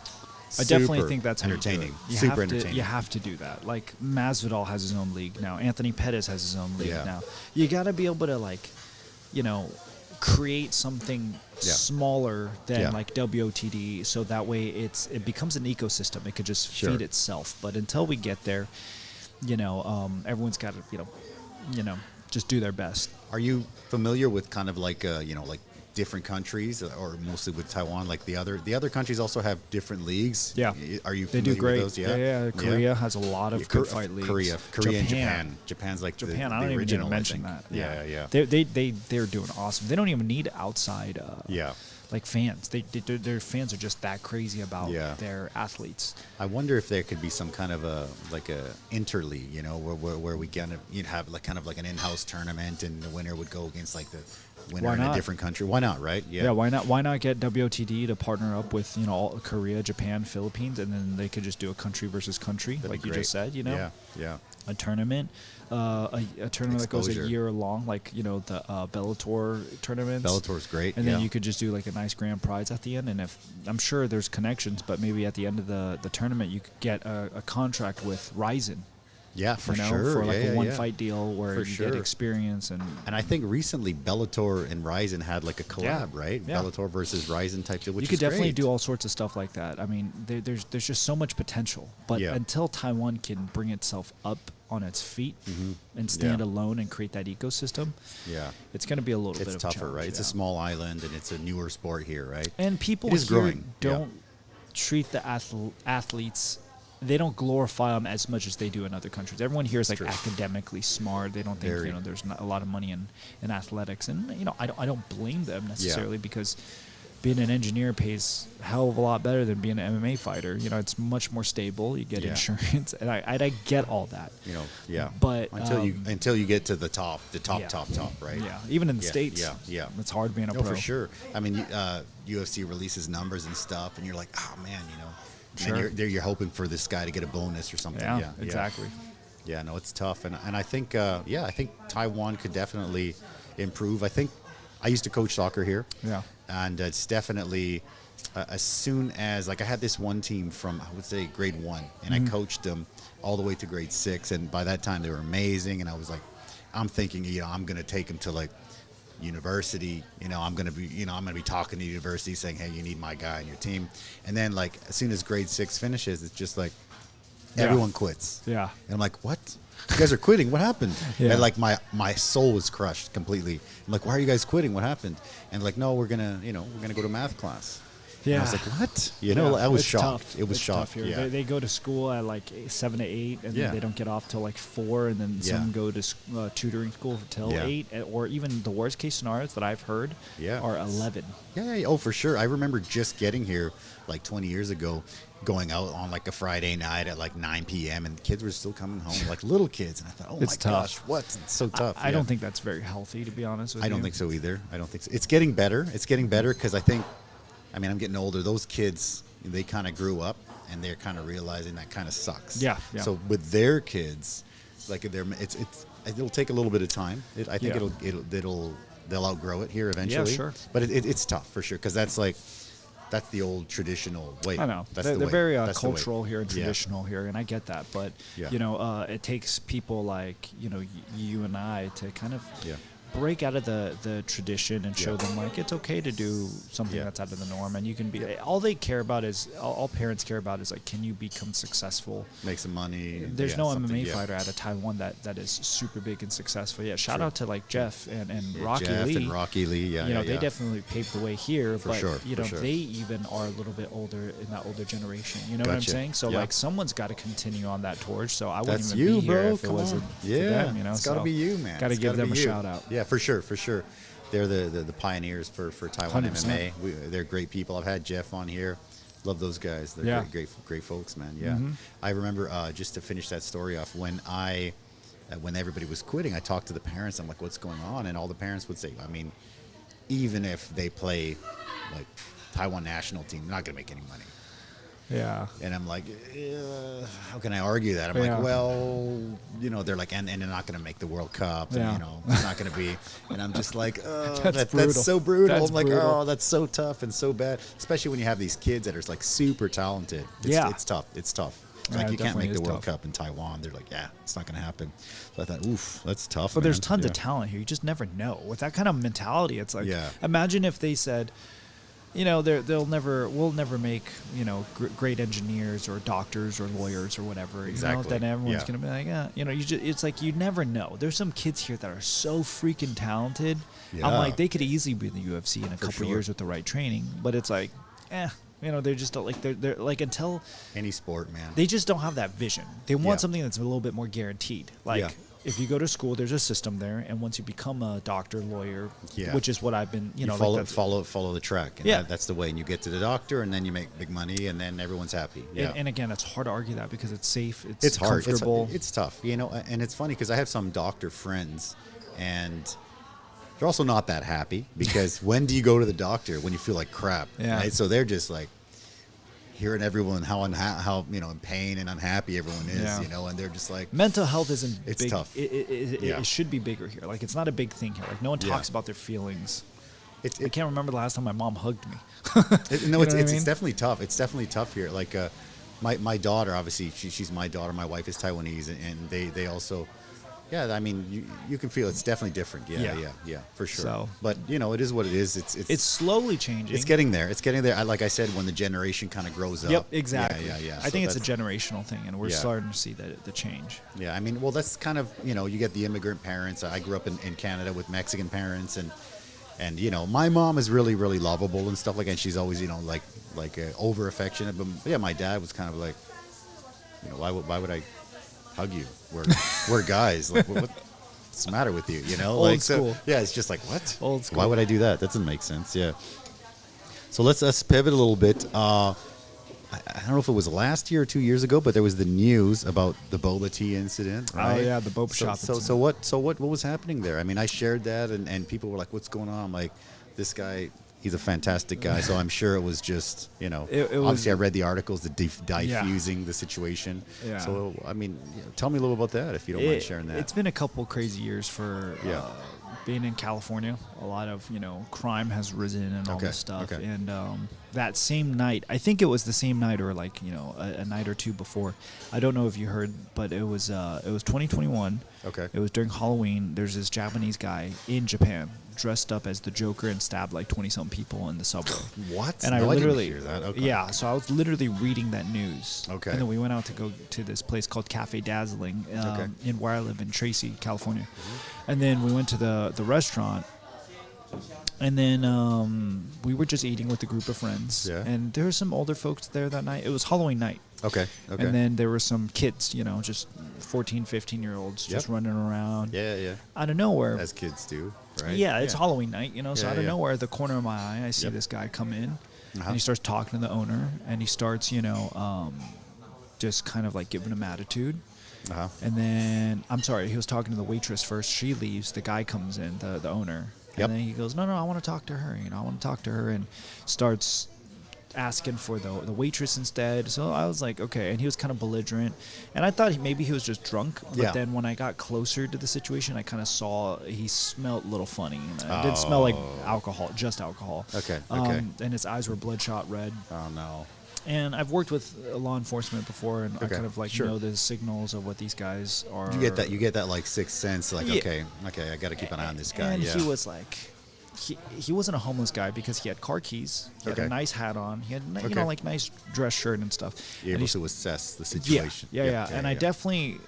I definitely think that's entertaining. Super entertaining. You have to do that. Like Masvidal has his own league now. Anthony Pettis has his own league now. You got to be able to create something smaller than like WOTD, so that way it becomes an ecosystem. It could just feed itself. But until we get there, everyone's got to just do their best. Are you familiar with kind of like like different countries, or mostly with Taiwan? Like the other countries also have different leagues. Yeah. Are you familiar they do great with those? Yeah. Korea has a lot of good fight leagues. Korea and Japan. Japan's like Japan. the I don't original, even mention that. Yeah. They're doing awesome. They don't even need outside like fans. Their fans are just that crazy about their athletes. I wonder if there could be some kind of a interleague, where we have like kind of like an in-house tournament, and the winner would go against like the winner in a different country. Why not, right? Yeah, why not? Why not get WOTD to partner up with all Korea, Japan, Philippines, and then they could just do a country versus country, like you just said. Yeah. A tournament, a tournament that goes a year long, like the Bellator tournaments. Bellator's great. And then you could just do like a nice grand prize at the end. And if I'm sure there's connections, but maybe at the end of the tournament you could get a contract with Ryzen. Yeah, for sure. For like a one-fight deal where you get experience. And I think recently Bellator and Ryzen had like a collab, right? Yeah. Bellator versus Ryzen type deal, which you could is definitely great. do all sorts of stuff like that. I mean, there's just so much potential. But until Taiwan can bring itself up on its feet and stand alone and create that ecosystem, it's going to be a little bit of tougher, a challenge, right? It's a small island, and it's a newer sport here, right? And people here don't treat the athletes. They don't glorify them as much as they do in other countries. Everyone here is like academically smart. They don't think there's not a lot of money in athletics, and I don't blame them necessarily because being an engineer pays a hell of a lot better than being an MMA fighter. It's much more stable. You get insurance, and I get all that. But until you get to the top, right? Yeah, even in the States. Yeah. It's hard being a pro. For sure. I mean, UFC releases numbers and stuff, and you're like, oh man, and then you're hoping for this guy to get a bonus or something. Yeah, exactly. Yeah, no, it's tough, and I think I think Taiwan could definitely improve. I think I used to coach soccer here. Yeah. And it's definitely as soon as I had this one team from I would say grade 1, and I coached them all the way to grade 6, and by that time they were amazing, and I was like, I'm thinking I'm going to take them to like university, I'm going to be talking to university saying, hey, you need my guy on your team. And then like as soon as grade 6 finishes, it's just like everyone quits. Yeah. And I'm like, what? You guys are quitting? What happened? Yeah. And like my soul was crushed completely. I'm like, why are you guys quitting? What happened? And like, no, we're gonna go to math class. Yeah. And I was like, what? I was shocked. Tough. It was shocked. Here. Yeah. They go to school at like 7 to 8, and then they don't get off till like 4, and then some go to tutoring school till 8, or even the worst case scenarios that I've heard are 11. Yeah. Oh, for sure. I remember just getting here like 20 years ago, going out on like a Friday night at like 9 p.m. and kids were still coming home, like little kids. And I thought, oh my gosh, what? It's so tough. I don't think that's very healthy, to be honest with you. I don't think so either. I don't think so. It's getting better. It's getting better because I'm getting older. Those kids, they kind of grew up and they're kind of realizing that kind of sucks. Yeah. So with their kids, like it'll take a little bit of time. I think they'll outgrow it here eventually. Yeah, sure. But it's tough for sure because that's the old traditional way. I know. They're very cultural here and traditional here, and I get that. But, it takes people like, you and I to kind of break out of the tradition and show them like it's okay to do something that's out of the norm, and you can be all they care about is all parents care about is like, can you become successful, make some money. There's no MMA fighter out of Taiwan that is super big and successful. Shout out to like Jeff and Rocky Jeff Lee. and Rocky Lee, they definitely paved the way here, for but sure, they even are a little bit older in that older generation. You know what I'm saying? So like someone's got to continue on that torch. So I wouldn't even be here if it wasn't for them. It's got to be you, man. Got to give them a shout out. Yeah, for sure. They're the pioneers for Taiwan 100%. MMA. They're great people. I've had Jeff on here. Love those guys. They're great folks, man. Yeah. I remember just to finish that story off, when everybody was quitting, I talked to the parents. I'm like, what's going on? And all the parents would say, I mean, even if they play like Taiwan national team, they're not going to make any money. Yeah. And I'm like, how can I argue that? I'm like, well, they're like, and they're not going to make the World Cup. And, it's not going to be. And I'm just like, that's so brutal. I'm like, oh, that's so tough and so bad. Especially when you have these kids that are like super talented. It's tough. It's tough. Like, you can't make the World Cup in Taiwan. They're like, it's not going to happen. So I thought, oof, that's tough. But there's tons of talent here. You just never know. With that kind of mentality, it's like, imagine if they said, we'll never make, great engineers or doctors or lawyers or whatever. Exactly. Then everyone's going to be like, it's like, you never know. There's some kids here that are so freaking talented. Yeah. I'm like, they could easily be in the UFC in a couple years with the right training. But it's like, they're just like, they're like, until any sport, man, they just don't have that vision. They want something that's a little bit more guaranteed. Like, if you go to school, there's a system there, and once you become a doctor, lawyer, which is what I've been, follow the track, and that's the way. And you get to the doctor, and then you make big money, and then everyone's happy. Yeah. And again, it's hard to argue that because it's safe, it's hard, comfortable. It's tough, and it's funny because I have some doctor friends, and they're also not that happy because when do you go to the doctor? When you feel like crap, right? So they're just like hearing everyone how in pain and unhappy everyone is, and they're just like, mental health isn't it's big. Tough. It should be bigger here. Like, it's not a big thing here. Like, no one talks about their feelings. I can't remember the last time my mom hugged me. It's definitely tough. It's definitely tough here. Like, my daughter, obviously she's my daughter. My wife is Taiwanese, and they also. Yeah, I mean, you can feel it's definitely different. Yeah, for sure. So, but it is what it is. It's slowly changing. It's getting there. Like I said, when the generation kind of grows up. Yep, exactly. Yeah. I think it's a generational thing, and we're starting to see the change. Yeah, I mean, well, that's kind of you get the immigrant parents. I grew up in Canada with Mexican parents, and my mom is really, really lovable and stuff like that. And she's always like over affectionate. But my dad was kind of like, why would I hug you? We're guys. Like, what's the matter with you? Old school. So, it's just like, what? Old school. Why would I do that? That doesn't make sense. Yeah. So let's pivot a little bit. I don't know if it was last year or 2 years ago, but there was the news about the boba tea incident. Right? Oh yeah, the boba shop. So what was happening there? I mean, I shared that, and people were like, "What's going on?" I'm like, this guy. He's a fantastic guy, so I'm sure it was just, obviously I read the articles, the diffusing the situation. Yeah. So, I mean, tell me a little about that, if you don't mind sharing that. It's been a couple crazy years for being in California. A lot of, crime has risen and all this stuff. Okay. And that same night, I think it was the same night or like, a night or two before. I don't know if you heard, but it was 2021. Okay. It was during Halloween. There's this Japanese guy in Japan dressed up as the Joker and stabbed like 20-something people in the subway. What? And I didn't hear that. Okay. Yeah, so I was literally reading that news. Okay. And then we went out to go to this place called Cafe Dazzling in where I live in Tracy, California. Mm-hmm. And then we went to the restaurant. And then we were just eating with a group of friends. Yeah. And there were some older folks there that night. It was Halloween night. Okay. And then there were some kids, just 14, 15-year-olds just running around. Yeah. Out of nowhere. As kids do, right? Yeah, it's Halloween night, so out of nowhere, the corner of my eye, I see this guy come in, and he starts talking to the owner, and he starts, just kind of like giving him attitude. Uh-huh. And then, I'm sorry, he was talking to the waitress first. She leaves. The guy comes in, the owner. And then he goes, no, I want to talk to her. I want to talk to her, and starts asking for the waitress instead. So I was like, okay. And he was kind of belligerent, and I thought maybe he was just drunk. But then when I got closer to the situation, I kind of saw he smelled a little funny. And it didn't smell like alcohol, just alcohol. Okay. And his eyes were bloodshot red. Oh no. And I've worked with law enforcement before, and I kind of like sure. know the signals of what these guys are. You get that like sixth sense, like okay, I got to keep an eye on this guy. And he was like, he wasn't a homeless guy because he had car keys. He had a nice hat on. He had you know, like nice dress shirt and stuff. You're able to assess the situation. Yeah. And I definitely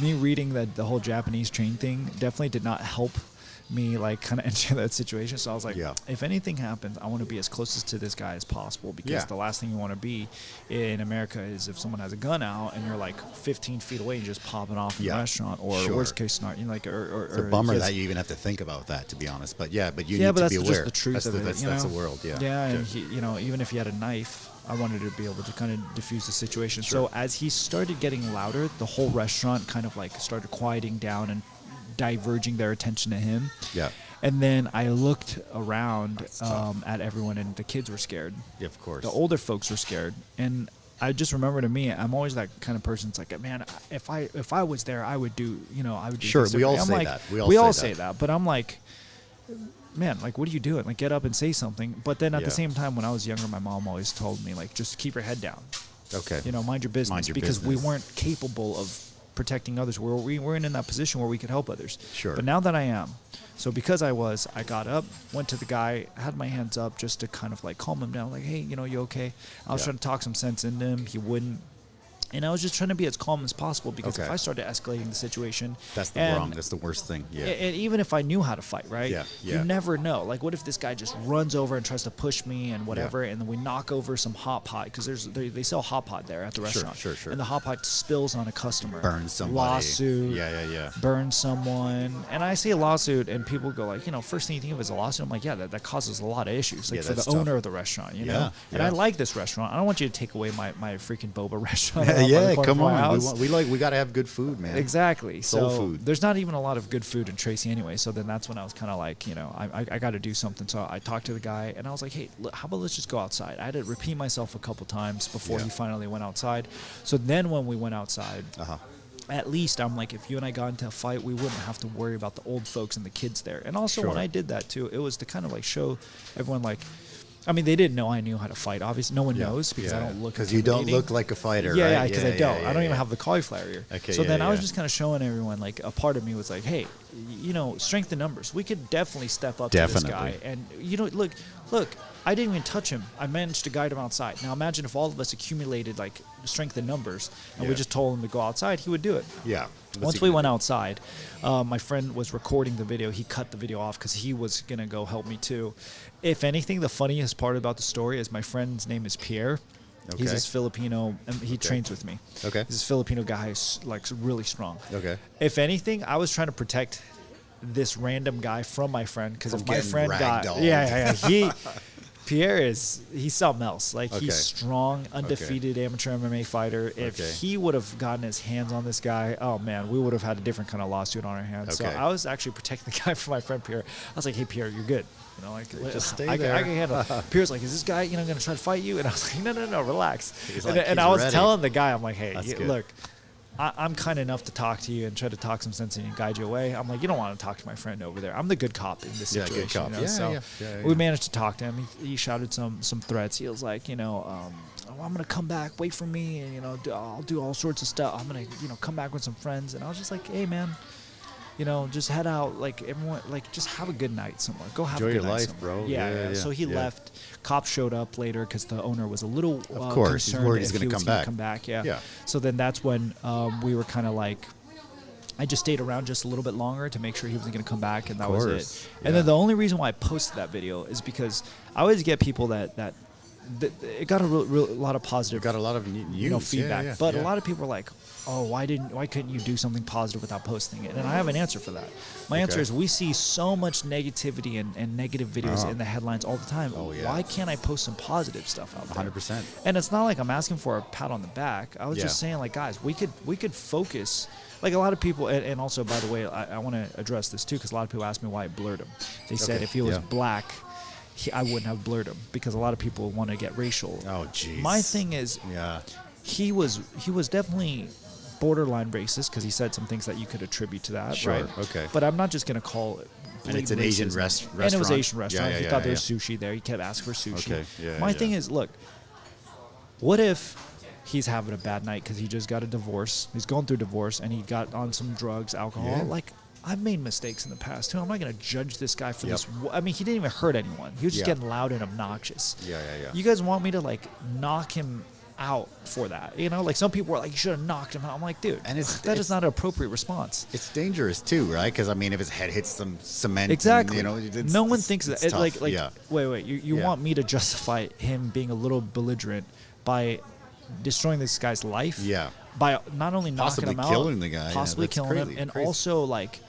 me reading the whole Japanese train thing definitely did not help me like kind of enter that situation. So I was like, if anything happens, I want to be as close to this guy as possible, because the last thing you want to be in America is if someone has a gun out and you're like 15 feet away and just popping off in a restaurant, or worst case scenario, you know, like, it's a bummer that you even have to think about that, to be honest. But you need to be aware. That's just the truth of it. That's the world. And he, you know, even if he had a knife, I wanted to be able to kind of diffuse the situation. So as he started getting louder, the whole restaurant kind of like started quieting down and diverging their attention to him. And then I looked around at everyone, and the kids were scared. Yeah, of course. The older folks were scared. And I just remember, to me, I'm always that kind of person. It's like, man, if I was there, I would do, you know, I would do. Sure, we all say that. We all say that. But I'm like, man, like, what are you doing? Like, get up and say something. But then at the same time, when I was younger, my mom always told me, like, just keep your head down. Okay. You know, mind your business. Because we weren't capable of protecting others. We weren't in that position where we could help others. Sure. But now that I am, so because I got up, went to the guy, had my hands up just to kind of like calm him down, like, hey, you know, you okay? I was trying to talk some sense into him. He wouldn't. And I was just trying to be as calm as possible, because if I started escalating the situation, that's the worst thing. And even if I knew how to fight, right? You never know. Like, what if this guy just runs over and tries to push me and whatever, and then we knock over some hot pot, because they sell hot pot there at the restaurant. Sure. And the hot pot spills on a customer. Burns somebody. Lawsuit. Burns someone. And I say a lawsuit, and people go like, you know, first thing you think of is a lawsuit. I'm like, that causes a lot of issues, like for the owner of the restaurant, you know. And I like this restaurant. I don't want you to take away my freaking boba restaurant. Come on. We got to have good food, man. Exactly. Soul so food. There's not even a lot of good food in Tracy anyway. So then that's when I was kind of like, you know, I got to do something. So I talked to the guy, and I was like, hey, look, how about let's just go outside? I had to repeat myself a couple times before he finally went outside. So then when we went outside, at least I'm like, if you and I got into a fight, we wouldn't have to worry about the old folks and the kids there. And also when I did that too, it was to kind of like show everyone, like, I mean, they didn't know I knew how to fight. Obviously, no one knows, because I don't look. Because you don't look like a fighter, right? Yeah, because I don't. I don't even have the cauliflower ear. Okay, so then I was just kind of showing everyone, like, a part of me was like, hey, you know, strength in numbers. We could definitely step up to this guy. And, you know, look, I didn't even touch him. I managed to guide him outside. Now imagine if all of us accumulated, like, strength in numbers, and we just told him to go outside, he would do it. Yeah. Once we went outside, my friend was recording the video. He cut the video off because he was going to go help me too. If anything, the funniest part about the story is my friend's name is Pierre. Okay. He's this Filipino, and he trains with me. Okay. He's this Filipino guy who's like really strong. Okay. If anything, I was trying to protect this random guy from my friend, because if my friend got... Pierre he's something else. Like, he's strong, undefeated amateur MMA fighter. If he would have gotten his hands on this guy, oh man, we would have had a different kind of lawsuit on our hands. So I was actually protecting the guy from my friend Pierre. I was like, hey Pierre, you're good. You know, like, just stay there. I can handle it. Pierre's like, is this guy, you know, going to try to fight you? And I was like, no, relax. And I was telling the guy, I'm like, hey, look, I'm kind enough to talk to you and try to talk some sense and guide you away. I'm like, you don't want to talk to my friend over there. I'm the good cop in this situation. Good cop. You know? We managed to talk to him. He shouted some threats. He was like, you know, I'm going to come back. Wait for me. And, you know, I'll do all sorts of stuff. I'm going to, you know, come back with some friends. And I was just like, hey, man, you know, just head out. Like, everyone, like, just have a good night somewhere. Go have a good night somewhere. Enjoy your life, bro. Yeah. So he left. Cops showed up later because the owner was a little concerned. He's worried he's going to come back. Yeah. So then that's when we were kind of like, I just stayed around just a little bit longer to make sure he wasn't going to come back, and that was it. And then the only reason why I posted that video is because I always get people that it got a lot of positive. Got a lot of feedback, but a lot of people are like, oh, why couldn't you do something positive without posting it? And I have an answer for that. My answer is, we see so much negativity and negative videos in the headlines all the time. Why can't I post some positive stuff out there? 100%. And it's not like I'm asking for a pat on the back. I was just saying, like, guys, we could focus. Like, a lot of people, and also, by the way, I want to address this too, because a lot of people ask me why I blurred him. They said if he was black, I wouldn't have blurred him, because a lot of people want to get racial. Oh, jeez. My thing is, he was definitely borderline racist, because he said some things that you could attribute to that, right? Okay. But I'm not just going to call it. And it's an Asian restaurant. And it was an Asian restaurant. He thought there was sushi there. He kept asking for sushi. My thing is, look, what if he's having a bad night because he just got a divorce, he's going through divorce, and he got on some drugs, alcohol. Yeah. Like, I've made mistakes in the past too. I'm not going to judge this guy for this. I mean, he didn't even hurt anyone. He was just getting loud and obnoxious. Yeah. You guys want me to like knock him out for that? You know, like some people are like, you should have knocked him out. I'm like, dude, and that is not an appropriate response. It's dangerous too, right? Because I mean, if his head hits some cement, exactly. And, no one thinks that. It's like yeah. Wait. You want me to justify him being a little belligerent by destroying this guy's life? Yeah. By not only knocking him out, killing the guy, possibly killing him, and also like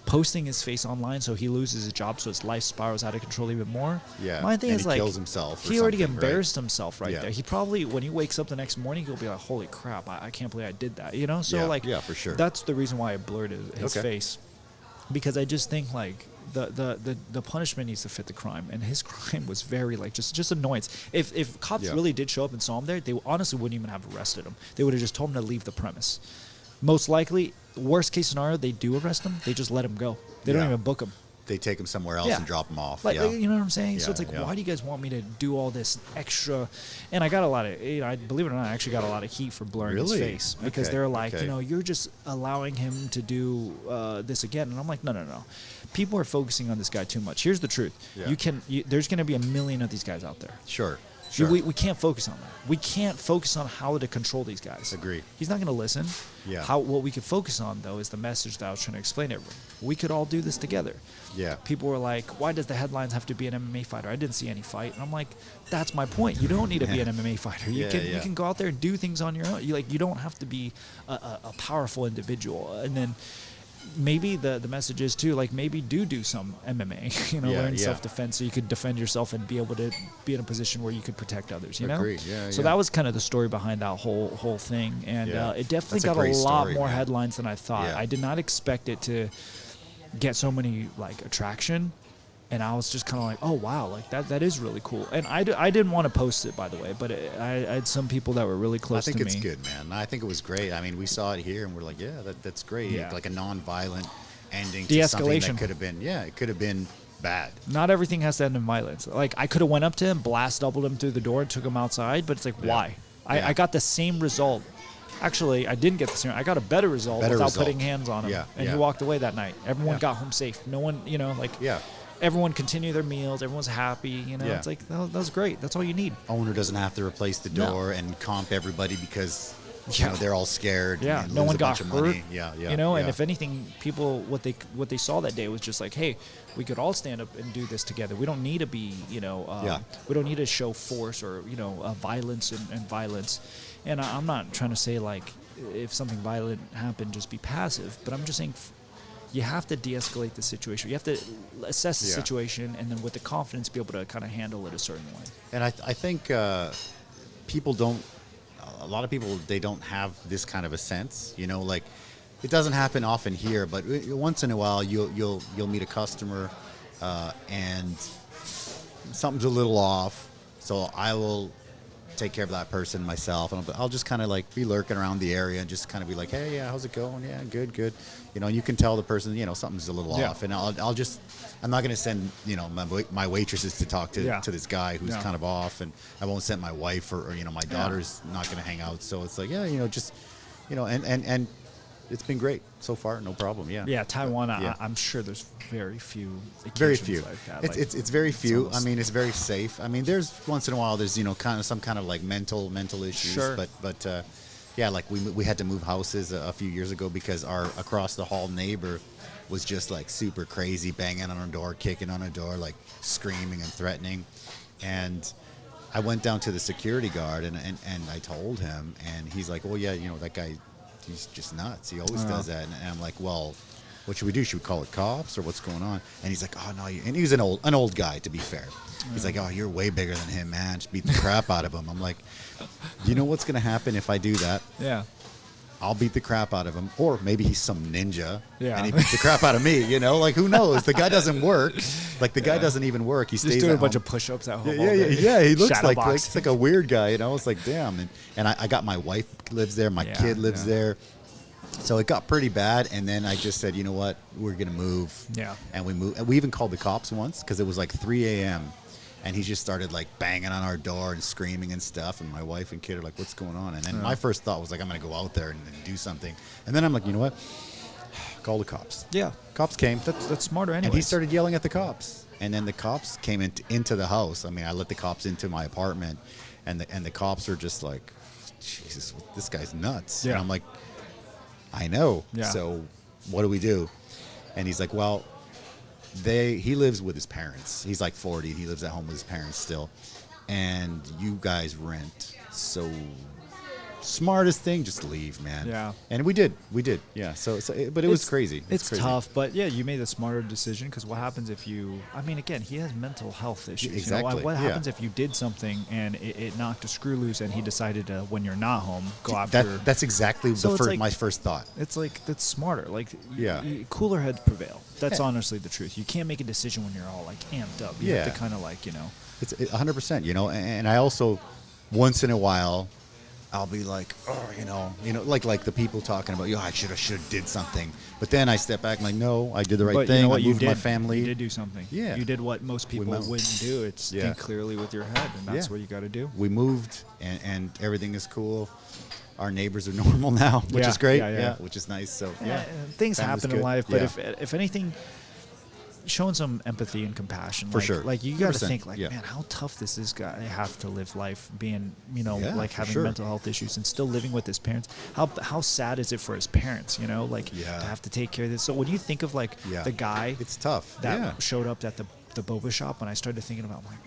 posting his face online so he loses his job, so his life spirals out of control even more. Yeah. My thing and is he like kills himself. He already right? embarrassed himself right Yeah. there. He probably, when he wakes up the next morning, he'll be like, "Holy crap! I can't believe I did that." You know. So like, yeah, for sure. That's the reason why I blurred his face, because I just think like the punishment needs to fit the crime, and his crime was very like just annoyance. If cops really did show up and saw him there, they honestly wouldn't even have arrested him. They would have just told him to leave the premise. Most likely, worst case scenario, they do arrest him. They just let him go. They don't even book him. They take him somewhere else and drop him off. Like, you know what I'm saying? So Yeah, it's like, why do you guys want me to do all this extra? And I got a lot of, I believe it or not, I actually got a lot of heat for blurring his face, because they're like, you're just allowing him to do this again. And I'm like, no. People are focusing on this guy too much. Here's the truth. Yeah. There's going to be a million of these guys out there. Sure. We can't focus on that. We can't focus on how to control these guys. Agree. He's not going to listen. Yeah. What we could focus on, though, is the message that I was trying to explain to everyone. We could all do this together. Yeah. People were like, why does the headlines have to be an MMA fighter? I didn't see any fight. And I'm like, that's my point. You don't need to be an MMA fighter. You can go out there and do things on your own. You don't have to be a powerful individual. And then maybe the message is too, like, maybe do some MMA, learn self-defense so you could defend yourself and be able to be in a position where you could protect others, you know? Agreed. Yeah, so that was kind of the story behind that whole thing. And it definitely got a lot more headlines than I thought. I did not expect it to get so many, like, attraction. And I was just kind of like, oh, wow, like that is really cool. And I didn't want to post it, by the way, but I had some people that were really close to me. I think it's good, man. I think it was great. I mean, we saw it here, and we're like, that's great. Yeah. Like a non-violent ending De-escalation. to something that could have been, it could have been bad. Not everything has to end in violence. Like, I could have went up to him, doubled him through the door, and took him outside, but it's like, why? I got the same result. Actually, I didn't get the same. I got a better result without putting hands on him. And he walked away that night. Everyone got home safe. No one, everyone continued their meals. Everyone's happy. It's like, that was great. That's all you need. Owner doesn't have to replace the door and comp everybody because they're all scared. Yeah, and no lose one a got bunch of hurt. money. And if anything, people what they saw that day was just like, hey, we could all stand up and do this together. We don't need to be, we don't need to show force or violence and violence. And I'm not trying to say like if something violent happened, just be passive. But I'm just saying, you have to de-escalate the situation. You have to assess the situation, and then with the confidence, be able to kind of handle it a certain way. And I think people don't. A lot of people, they don't have this kind of a sense. Like it doesn't happen often here, but once in a while, you'll meet a customer, and something's a little off. So I will take care of that person myself, and I'll just kind of like be lurking around the area and just kind of be like, hey, how's it going? Yeah, good. You can tell the person, something's a little off, and I'm not going to send, my waitresses to talk to this guy who's kind of off, and I won't send my wife or my daughter's not going to hang out. So it's like, and it's been great so far, no problem. Yeah, Taiwan. I'm sure there's very few. Very few. Like that. It's very few. I mean, it's very safe. I mean, there's once in a while there's kind of some kind of like mental issues. Sure. But like we had to move houses a few years ago because our across the hall neighbor was just like super crazy, banging on a door, kicking on a door, like screaming and threatening. And I went down to the security guard and I told him, and he's like, well, that guy, he's just nuts. He always does that. And I'm like, well, what should we do? Should we call it cops or what's going on? And he's like, oh no. And he was an old guy, to be fair. He's like, oh, you're way bigger than him, man. Just beat the crap out of him. I'm like, do you know what's going to happen if I do that? Yeah. I'll beat the crap out of him. Or maybe he's some ninja and he beats the crap out of me, like who knows? The guy doesn't work. Like the guy doesn't even work. He stays just doing at a bunch home. of push-ups at home. Yeah. He looks like boxing. it's like a weird guy, It's like, damn. And I got my wife lives there. My kid lives there. So it got pretty bad, and then I just said, you know what, we're going to move. Yeah. And we moved. And we even called the cops once because it was like 3 a.m., And he just started like banging on our door and screaming and stuff. And my wife and kid are like, what's going on? And then my first thought was like, I'm going to go out there and do something. And then I'm like, you know what? Call the cops. Yeah. Cops came. That's smarter anyway. And he started yelling at the cops. And then the cops came into the house. I mean, I let the cops into my apartment. And the cops are just like, Jesus, this guy's nuts. Yeah. And I'm like, I know. Yeah. So what do we do? And he's like, well, he lives with his parents. He's like 40. He lives at home with his parents still. And you guys rent. So smartest thing, just leave, man. Yeah. And we did. Yeah. But it was crazy. It's crazy. tough, but yeah, you made the smarter decision, because what happens if you, I mean, again, he has mental health issues. Exactly. You know, what happens if you did something and it knocked a screw loose and he decided to, when you're not home, go after. That's exactly my first thought. It's like, that's smarter. Like, Yeah. Cooler heads prevail. That's honestly the truth. You can't make a decision when you're all like amped up. You have to kind of like, you know. It's 100%, you know, and I also, once in a while, I'll be like, oh, you know, like the people talking about, I should have did something. But then I step back and like, no, I did the right thing. You know what, I moved my family. You did do something. Yeah. You did what most people wouldn't do. It's think clearly with your head, and that's what you got to do. We moved, and everything is cool. Our neighbors are normal now, which is great. Yeah, which is nice. So things happen in life, but Yeah. if anything, showing some empathy and compassion, For like, sure. like you got to 100%, think like, man, how tough does this guy have to live life, being, like for having sure. mental health issues and still living with his parents. How sad is it for his parents, like to have to take care of this. So when you think of like the guy, it's tough. that showed up at the boba shop, when I started thinking about like,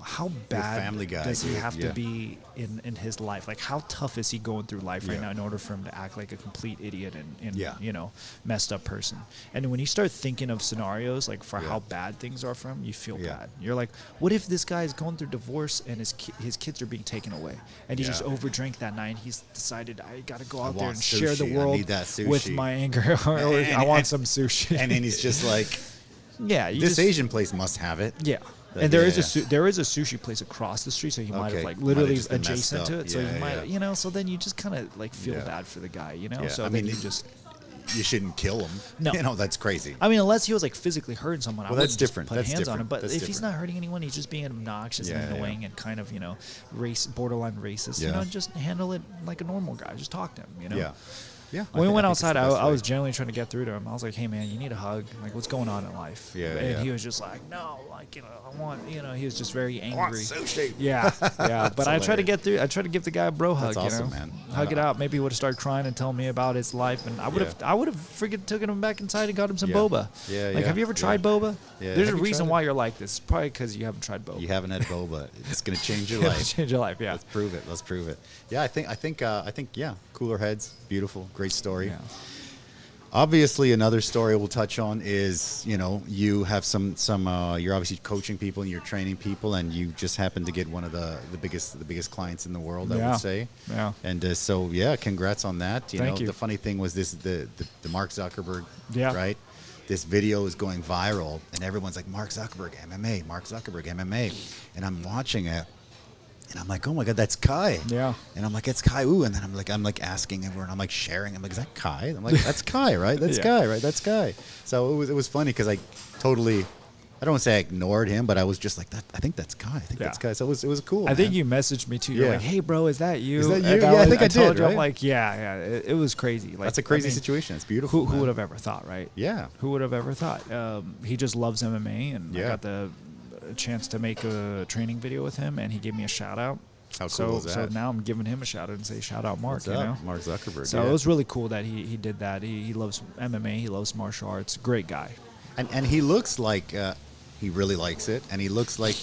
how bad Family Guy, does he dude. have to be in his life? Like, how tough is he going through life right now in order for him to act like a complete idiot and messed up person? And when you start thinking of scenarios like for how bad things are for him, you feel bad. You're like, what if this guy is going through divorce and his kids are being taken away, and he just overdrank that night, and he's decided, I got to go out there and share the world with my anger, or I want some sushi. And then he's just like, this Asian place must have it. Yeah. And there is a sushi place across the street, so he might have like literally adjacent to it. So you might, so then you just kind of like feel bad for the guy, So I mean, you shouldn't kill him. No, that's crazy. I mean, unless he was like physically hurting someone, I wouldn't that's different. Put hands on him. But that's if he's not hurting anyone, he's just being obnoxious and annoying and kind of borderline racist. Just handle it like a normal guy. Just talk to him. Yeah. When we went outside, I was generally trying to get through to him. I was like, hey, man, you need a hug. Like, what's going on in life? And he was just like, no, like, I want, he was just very angry. I want sushi. Yeah. But I tried to get through. I tried to give the guy a bro hug, That's awesome, man. Hug it out. Maybe he would have started crying and telling me about his life. And I would have freaking taken him back inside and got him some boba. Like, have you ever tried boba? Yeah. There's a reason why you're like this. Probably because you haven't tried boba. You haven't had boba. It's going to change your life. Change your life, yeah. Let's prove it. Yeah, I think, cooler heads, beautiful, great story. Yeah. Obviously, another story we'll touch on is, you have some you're obviously coaching people and you're training people, and you just happen to get one of the biggest clients in the world, I would say. Yeah. And congrats on that. Thank you. The funny thing was the Mark Zuckerberg, Yeah. right? This video is going viral, and everyone's like, Mark Zuckerberg MMA, and I'm watching it. And I'm like, oh my God, that's Khai. Yeah. And I'm like, it's Khai Wu. And then I'm like asking everyone, I'm like sharing. I'm like, is that Khai? I'm like, that's Khai, right? That's Khai, right? That's Khai. So it was funny because I totally, I don't want to say I ignored him, but I was just like, I think that's Khai. I think that's Khai. So it was cool. I think you messaged me too. You're like, hey bro, is that you? Is that you? And I think I told did, you, right? I'm like, yeah. It was crazy. Like, That's a crazy situation. It's beautiful. Who would have ever thought, right? Yeah. Who would have ever thought? He just loves MMA, and I got the chance to make a training video with him, and he gave me a shout out. How cool is that? So now I'm giving him a shout out and say, shout out Mark. Mark Zuckerberg. So it was really cool that he did that. He loves MMA. He loves martial arts. Great guy. And he looks like he really likes it, and he looks like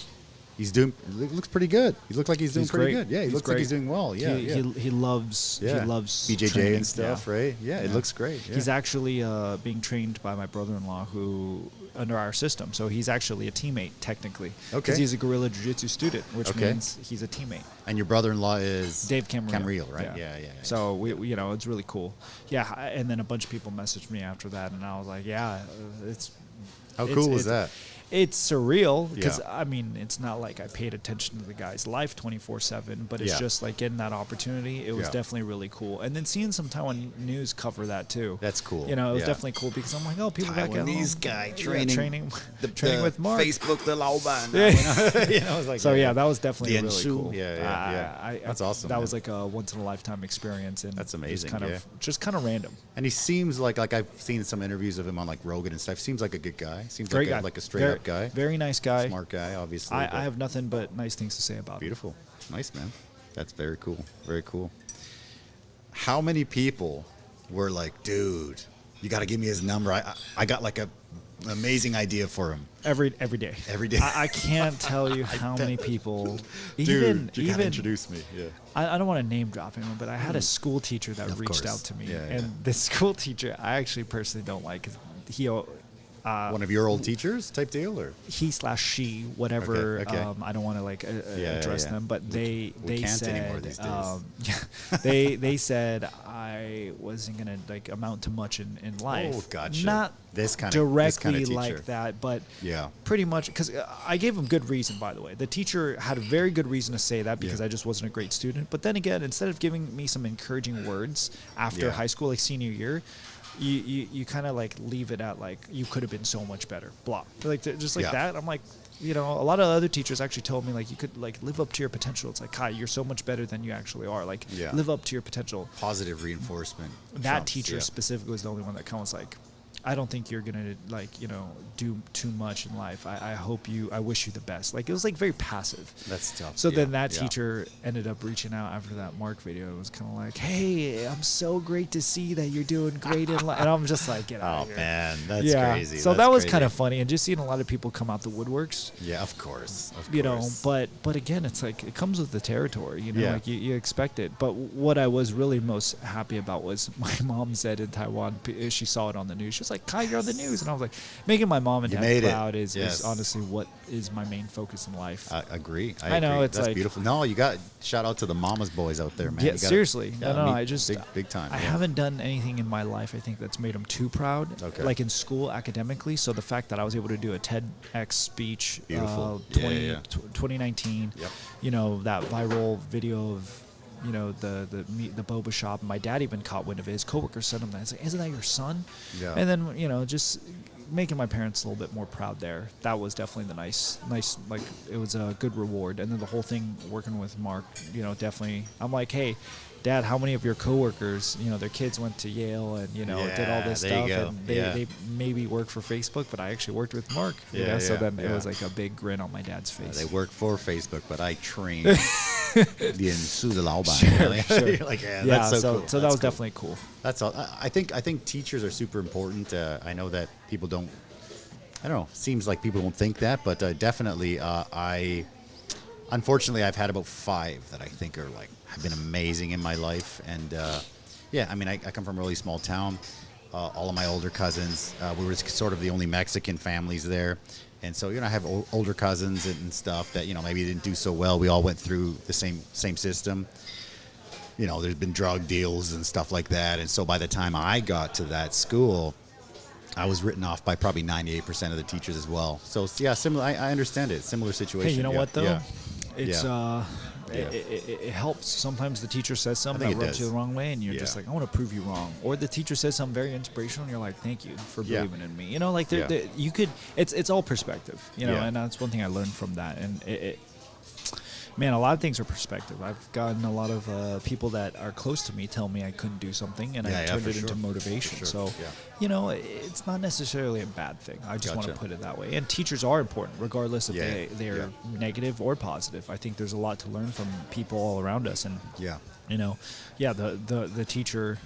he looks pretty good. He looks like he's doing pretty good. Yeah, he looks like he's doing well. Yeah, he loves BJJ training. and stuff, right? Yeah, it looks great. Yeah. He's actually being trained by my brother-in-law, who under our system. So he's actually a teammate technically. Okay. Because he's a guerrilla jiu-jitsu student, which means he's a teammate. And your brother-in-law is Dave Camarillo, right? Yeah. So we it's really cool. Yeah, and then a bunch of people messaged me after that, and I was like, it's. How cool was that? it's surreal because I mean, it's not like I paid attention to the guy's life 24/7, but it's just like getting that opportunity. It was definitely really cool, and then seeing some Taiwan news cover that too. That's cool. You know, it was definitely cool because I'm like, oh, people back at home. Taiwanese guy training with Mark. Facebook the Laoban. Yeah. You know, it was like, so yeah, that was definitely really Dianshu. cool. Yeah. That's awesome. That was like a once in a lifetime experience, and that's amazing. Just kind of random. And he seems like I've seen some interviews of him on like Rogan and stuff. Seems like a good guy. Seems Great guy. like a straight up guy. Very nice guy. Smart guy, obviously. I have nothing but nice things to say about him. Beautiful. Nice, man. That's very cool. Very cool. How many people were like, dude, you got to give me his number. I got like an amazing idea for him. Every day. Every day. I can't tell you how many people. Dude, you got to introduce me. Yeah. I don't want to name drop anyone, but I had a school teacher that reached out to me. And the school teacher, I actually personally don't like. He one of your old teachers type deal, or he/she, whatever. Okay. I don't want to like address them, but they can't said anymore these days. they said I wasn't gonna like amount to much in life. Oh, gotcha. Not this kind directly of like that, but yeah, pretty much because I gave him good reason. By the way, the teacher had a very good reason to say that because I just wasn't a great student. But then again, instead of giving me some encouraging words after high school, like senior year. You kind of like leave it at like you could have been so much better, blah, like just like that. I'm like, you know, a lot of other teachers actually told me like you could like live up to your potential. It's like, Khai, you're so much better than you actually are. Like live up to your potential. Positive reinforcement. That teacher specifically was the only one that kind of was like, I don't think you're gonna like, you know, do too much in life. I wish you the best. Like it was like very passive. That's tough. So then that teacher ended up reaching out after that Mark video. It was kind of like, hey, I'm so great to see that you're doing great in life. And I'm just like, get out of here. Oh man, that's crazy. So that was kind of funny, and just seeing a lot of people come out the woodworks. Yeah, of course. You know, but again, it's like it comes with the territory. You know, like you expect it. But what I was really most happy about was my mom said in Taiwan, she saw it on the news. She was like, Khai, you're on the news. And I was like, making my mom and dad proud is honestly what is my main focus in life. I agree. I know agree. it's that's like beautiful. No, you got shout out to the mama's boys out there, man. Yeah, seriously. No, I just big time. I haven't done anything in my life I think that's made them too proud. Okay. Like in school academically. So the fact that I was able to do a TEDx speech, 2019. Yep. You know, that viral video of, you know, the boba shop. My dad even caught wind of it. His coworker sent him that. It's like, isn't that your son? Yeah. And then, you know, just making my parents a little bit more proud there. That was definitely the nice, like, it was a good reward. And then the whole thing working with Mark, you know, definitely, I'm like, hey, Dad, how many of your coworkers, you know, their kids went to Yale and, you know, did all this stuff, and they maybe work for Facebook, but I actually worked with Mark, you know, so then it was like a big grin on my dad's face. They work for Facebook, but I train the Laoban. Sure. Like, that's so cool. So that was definitely cool. That's all. I think teachers are super important. I know that people don't, I don't know, seems like people don't think that, but definitely unfortunately, I've had about 5 that I think are like, have been amazing in my life. And I mean, I come from a really small town. All of my older cousins, we were sort of the only Mexican families there. And so, you know, I have older cousins and stuff that, you know, maybe didn't do so well. We all went through the same system. You know, there's been drug deals and stuff like that. And so by the time I got to that school, I was written off by probably 98% of the teachers as well. So, yeah, similar. I understand it. Similar situation. Hey, you know what, though? Yeah. It's it helps. Sometimes the teacher says something that rubs you the wrong way, and you're just like, I want to prove you wrong. Or the teacher says something very inspirational, and you're like, thank you for believing in me. You know, like you could. It's all perspective. You know, and that's one thing I learned from that. And man, a lot of things are perspective. I've gotten a lot of people that are close to me tell me I couldn't do something, and I turned it into motivation. So, you know, it's not necessarily a bad thing. I just want to put it that way. And teachers are important, regardless if they're negative or positive. I think there's a lot to learn from people all around us. And you know, the teacher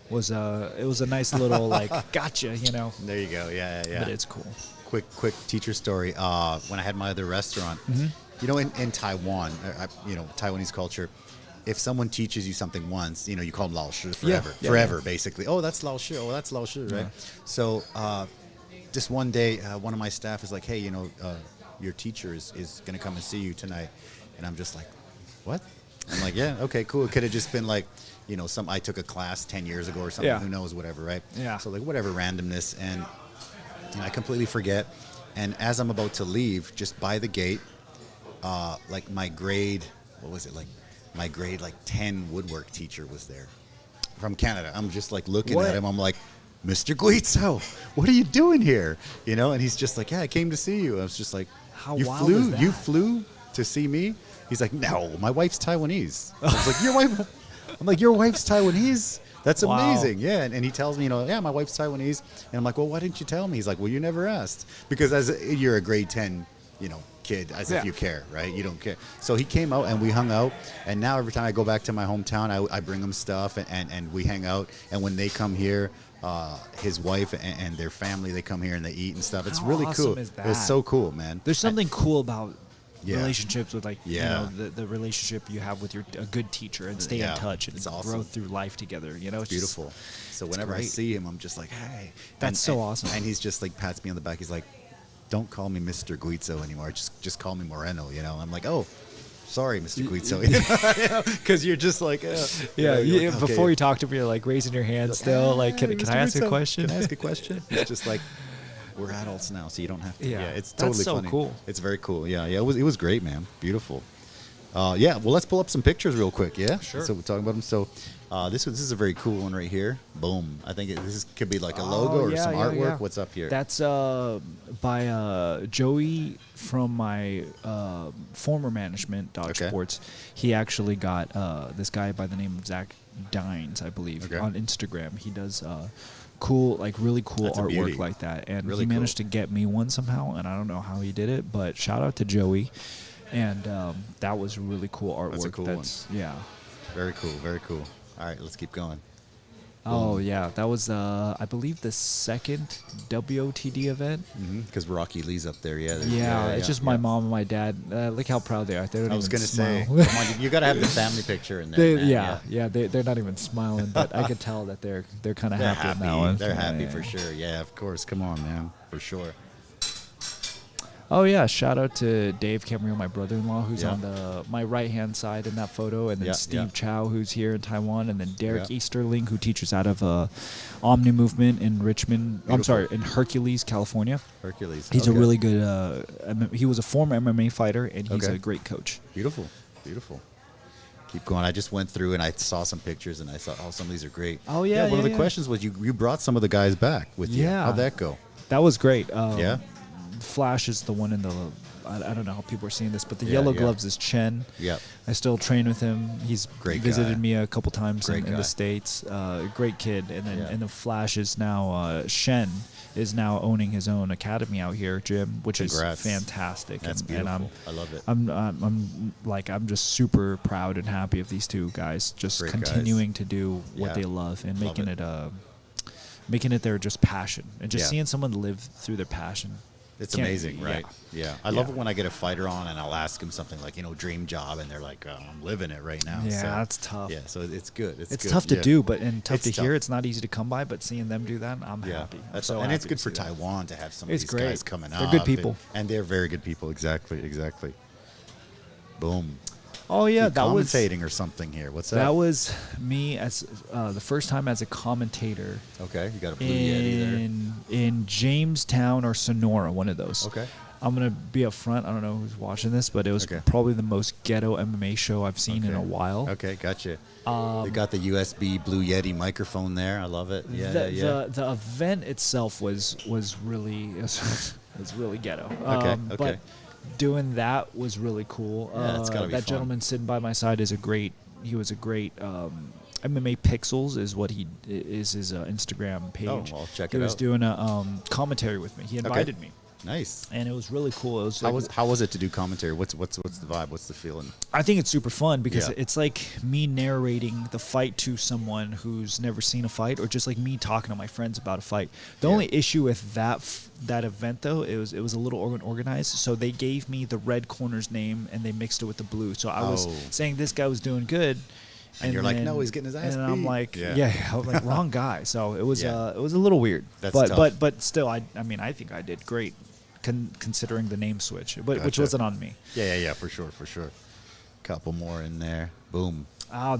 was it was a nice little like gotcha. You know. There you go. Yeah. But it's cool. Quick teacher story. When I had my other restaurant. Mm-hmm. You know, in Taiwan, you know, Taiwanese culture, if someone teaches you something once, you know, you call them Lao Shi forever, basically. Oh, that's Lao Shi. Oh, that's Lao Shi, right? So just one day, one of my staff is like, hey, you know, your teacher is going to come and see you tonight. And I'm just like, what? I'm like, yeah, okay, cool. It could have just been like, you know, I took a class 10 years ago or something, who knows, whatever, right? Yeah. So like whatever randomness. And you know, I completely forget. And as I'm about to leave, just by the gate, like my grade, my grade 10 woodwork teacher was there from Canada. I'm just like looking at him. I'm like, Mr. Guizzo, what are you doing here? You know, and he's just like, yeah, I came to see you. I was just like, you flew to see me? He's like, no, my wife's Taiwanese. I was like, your wife? I'm like, your wife's Taiwanese? That's amazing. Yeah. And he tells me, yeah, my wife's Taiwanese. And I'm like, well, why didn't you tell me? He's like, well, you never asked. Because you're a grade 10, kid, as if you care, right? You don't care. So he came out and we hung out. And now every time I go back to my hometown, I bring him stuff and we hang out. And when they come here, his wife and their family, they come here and they eat and stuff. It's really cool. Is that? It's so cool, man. There's something cool about relationships with the relationship you have with a good teacher and stay in touch and grow through life together. It's beautiful. So whenever I see him, I'm just like, hey. That's so awesome. And he's just like pats me on the back. He's like, don't call me Mr. Guizzo anymore. Just call me Moreno. I'm like, oh. Sorry, Mr. Guizzo, because you're just like, before you talk to me, you're like raising your hand still, like, can I ask a question? Can I ask a question? It's just like, we're adults now, so you don't have to. Yeah, it's totally that's so funny. Cool. It's very cool. Yeah, it was great, man. Beautiful. Well, let's pull up some pictures real quick. Yeah, sure. So we're talking about them. So this is a very cool one right here. Boom. I think this could be like a logo or some artwork. Yeah. What's up here? That's by Joey from my former management, Dog Sports. He actually got this guy by the name of Zach Dines, I believe, on Instagram. He does really cool artwork like that, and really he managed to get me one somehow, and I don't know how he did it, but shout out to Joey. And that was really cool artwork. That's a cool one. Yeah. Very cool, very cool. All right, let's keep going. Oh, yeah. That was, I believe, the second WOTD event. Because Rocky Lee's up there, It's just my mom and my dad. Look how proud they are. They don't I was going to say, come on, you got to have the family picture in there. They're not even smiling, but I could tell that they're kind of happy in that one. They're happy for sure. Yeah, of course. Come on, man. For sure. Oh, yeah. Shout out to Dave Camarillo, my brother-in-law, who's on my right-hand side in that photo, and then Steve Chow, who's here in Taiwan, and then Derek Easterling, who teaches out of Omni Movement in Richmond. In Hercules, California. He's a really good he was a former MMA fighter, and he's a great coach. Beautiful. Keep going. I just went through and I saw some pictures, and I thought, some of these are great. Oh, yeah. One of the questions was you brought some of the guys back with you. How'd that go? That was great. Flash is the one in the I don't know how people are seeing this, but the yellow gloves is Chen. Yep. I still train with him. He's visited me a couple times in the States. Great kid. And then and the Flash is now Shen is now owning his own academy out here, gym, which is fantastic. That's beautiful. I love it. I'm just super proud and happy of these two guys just continuing to do what they love and making it their just passion and just seeing someone live through their passion. It's amazing, right? Yeah. I love it when I get a fighter on and I'll ask them something like, dream job, and they're like, I'm living it right now. Yeah, that's tough. Yeah, so it's good. It's tough to do, and tough to hear. It's not easy to come by, but seeing them do that, I'm happy. And it's good for Taiwan to have some of these guys coming up. They're good people. And they're very good people. Exactly. Boom. Oh, yeah. That was commentating or something here. What's that? That was me as the first time as a commentator. Okay, you got a blue Yeti there. In Jamestown or Sonora, one of those. Okay. I'm going to be up front. I don't know who's watching this, but it was probably the most ghetto MMA show I've seen in a while. Okay, gotcha. They got the USB Blue Yeti microphone there. I love it. The event itself was really ghetto. But doing that was really cool. It's gotta be that fun. Gentleman sitting by my side is a great MMA Pixels is what he is his Instagram page. Oh, well, check it out. He was doing a commentary with me. He invited me. Nice. And it was really cool. It was how was it to do commentary? What's the vibe? What's the feeling? I think it's super fun because it's like me narrating the fight to someone who's never seen a fight, or just like me talking to my friends about a fight. The only issue with that event though, it was a little organized. So they gave me the red corner's name and they mixed it with the blue. So I was saying this guy was doing good. And you're like, no, he's getting his ass beat. And I'm like, I'm like, wrong guy. So it was a little weird. That's tough. But still, I think I did great. Considering the name switch, which wasn't on me. Yeah, for sure. Couple more in there. Boom. Oh,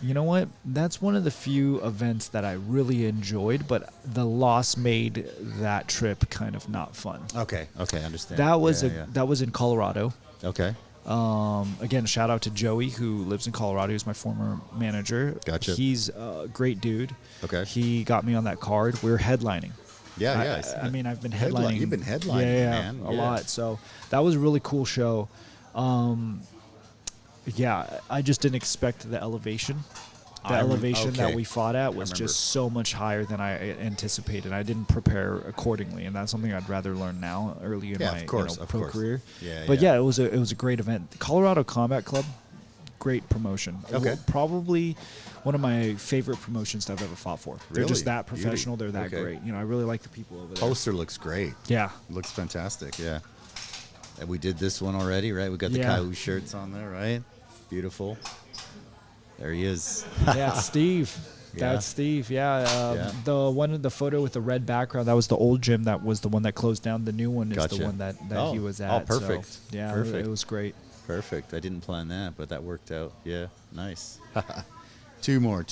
you know what? That's one of the few events that I really enjoyed, but the loss made that trip kind of not fun. Okay, understand. That was that was in Colorado. Okay. Again, shout out to Joey, who lives in Colorado. He's my former manager. Gotcha. He's a great dude. Okay. He got me on that card. We were headlining. Yeah, I mean, I've been headlining. You've been headlining, man. A lot. So that was a really cool show. I just didn't expect the elevation. The elevation that we fought at was just so much higher than I anticipated. I didn't prepare accordingly, and that's something I'd rather learn now, early in my pro career. But it was a great event. The Colorado Combat Club, great promotion. Okay. Probably one of my favorite promotions that I've ever fought for. They're Really? just that professional. They're that great. I really like the people over there. Poster looks great. Yeah. Looks fantastic, yeah. And we did this one already, right? We got the Khai Wu shirts on there, right? Beautiful. There he is. Yeah, Steve. That's Steve. The photo with the red background, that was the old gym. That was the one that closed down. The new one is the one that he was at. Oh, perfect. So, yeah, perfect. It was great. Perfect. I didn't plan that, but that worked out. Yeah, nice. Two more.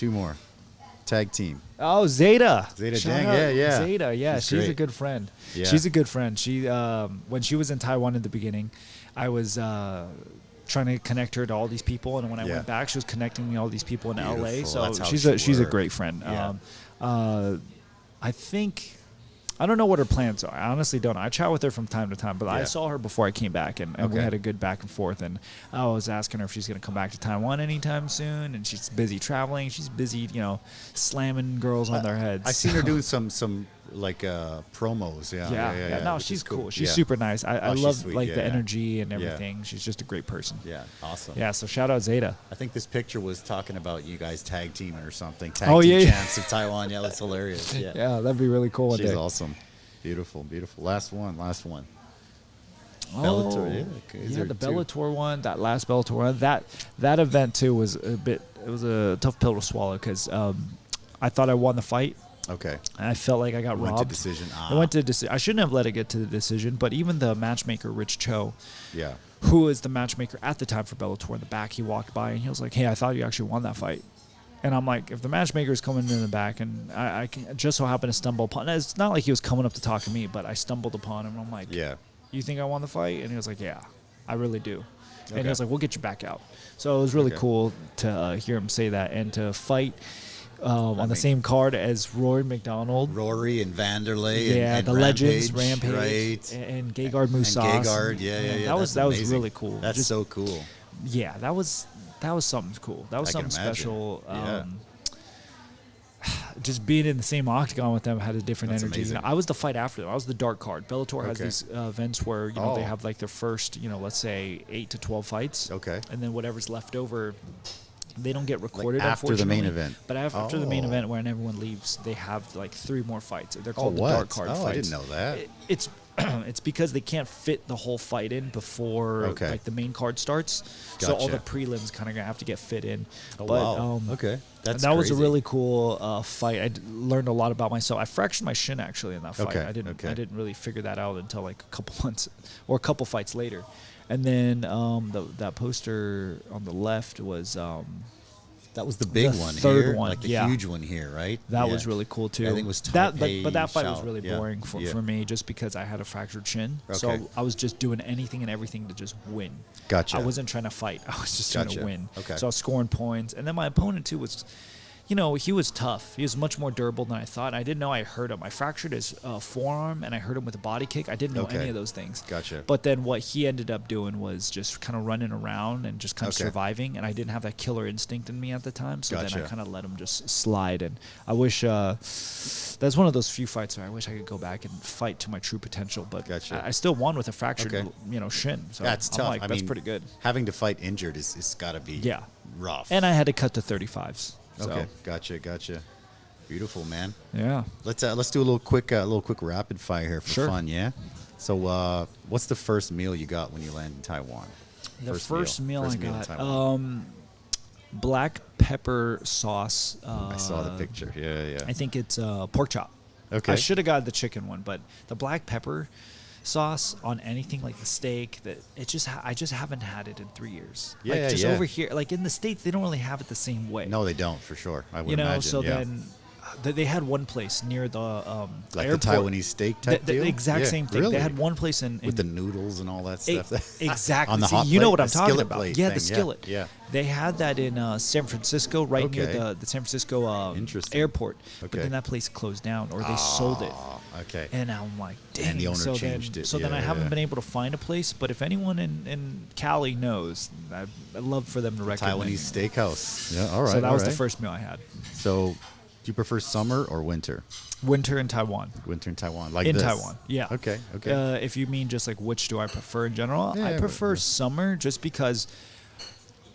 Tag team. Oh, Zeta. Zeta Jang, yeah. Zeta, yeah. She's a good friend. Yeah. She's a good friend. She when she was in Taiwan in the beginning, I was trying to connect her to all these people, and when I went back, she was connecting me to all these people in LA. So she's a great friend. Yeah. I think, I don't know what her plans are. I honestly don't know. I chat with her from time to time, but I saw her before I came back, and we had a good back and forth. And I was asking her if she's going to come back to Taiwan anytime soon, and she's busy traveling. She's busy, slamming girls on their heads. I've seen her doing some like promos. Yeah. No, she's cool. She's super nice. I love sweet. the energy and everything. She's just a great person. Yeah, awesome. Yeah, so shout out Zeta. I think this picture was talking about you guys tag teaming or something. Tag team champs of Taiwan. Yeah, that's hilarious. Yeah, that'd be really cool. She's awesome. Beautiful. Last one. Oh, Bellator, the Bellator one, that last Bellator one, that event too was a tough pill to swallow because I thought I won the fight. Okay. And I felt like I got robbed. Went to decision. I went to decision. I shouldn't have let it get to the decision, but even the matchmaker, Rich Cho, yeah, who was the matchmaker at the time for Bellator, in the back, he walked by and he was like, "Hey, I thought you actually won that fight." And I'm like, if the matchmaker is coming in the back, and I just so happened to stumble upon, it's not like he was coming up to talk to me, but I stumbled upon him, and I'm like, yeah, you think I won the fight? And he was like, yeah, I really do. And he was like, we'll get you back out. So it was really cool to hear him say that and to fight on the same card as Rory McDonald. Rory and Vanderlei. And the legends, Rampage, right. and Gegard Mousasi. And Gegard, yeah. That was really cool. That's so cool. Yeah, that was something cool. That was something special. Just being in the same octagon with them had a different energy. I was the fight after them. I was the dark card. Bellator has these events where they have like their first, let's say 8 to 12 fights. Okay. And then whatever's left over, they don't get recorded like after the main event. But after the main event, when everyone leaves, they have like 3 more fights. They're called the dark card fights. I didn't know that. It's because they can't fit the whole fight in before like the main card starts. Gotcha. So all the prelims kind of gonna have to get fit in. Okay. That was a really cool fight. I learned a lot about myself. I fractured my shin actually in that fight. I didn't really figure that out until like a couple months or a couple fights later. And then that poster on the left was that was the big one third here, one, like the huge one here, right? That was really cool too. I think it was but that fight was really boring for me just because I had a fractured chin. Okay. So I was just doing anything and everything to just win. Gotcha. I wasn't trying to fight. I was just trying to win. Okay. So I was scoring points. And then my opponent too was, he was tough. He was much more durable than I thought. I didn't know I hurt him. I fractured his forearm and I hurt him with a body kick. I didn't know any of those things. Gotcha. But then what he ended up doing was just kind of running around and just kind of surviving. And I didn't have that killer instinct in me at the time. So then I kind of let him just slide. And I wish that's one of those few fights where I wish I could go back and fight to my true potential. But I still won with a fractured shin. So that's tough. Like, that's pretty good. Having to fight injured is got to be rough. And I had to cut to 35s. Okay, gotcha. Beautiful, man. Yeah. Let's do a little quick rapid fire here for fun, yeah? So what's the first meal you got when you landed in Taiwan? The first meal I got, black pepper sauce. I saw the picture. Yeah. I think it's pork chop. Okay. I should have got the chicken one, but the black pepper sauce on anything, like the steak, that it just I just haven't had it in 3 years. Yeah, like just yeah. over here, like in the States, they don't really have it the same way. No, they don't, for sure. I would You know, imagine. so yeah. then they had one place near the like airport. the Taiwanese steak type The deal? exact Yeah, same thing. really? They had one place in With the noodles and all that stuff. exactly. On the See, hot you know plate? what I'm The talking skillet about. plate Yeah, thing, the skillet. Yeah. They had that in San Francisco, right near Okay. the San Francisco Interesting. airport. But Okay. then that place closed down, or they sold it. Ah, okay. And I'm like, dang. And the owner so changed then, it. So then Yeah, I haven't yeah. been able to find a place. But if anyone in Cali knows, I'd love for them to recommend. Taiwanese steakhouse. Yeah, all right. So that all was the right. first meal I had. So, do you prefer summer or winter? Winter in Taiwan. Winter in Taiwan, like In this. Taiwan, yeah. Okay, okay. If you mean just like which do I prefer in general, Yeah, I prefer yeah. summer just because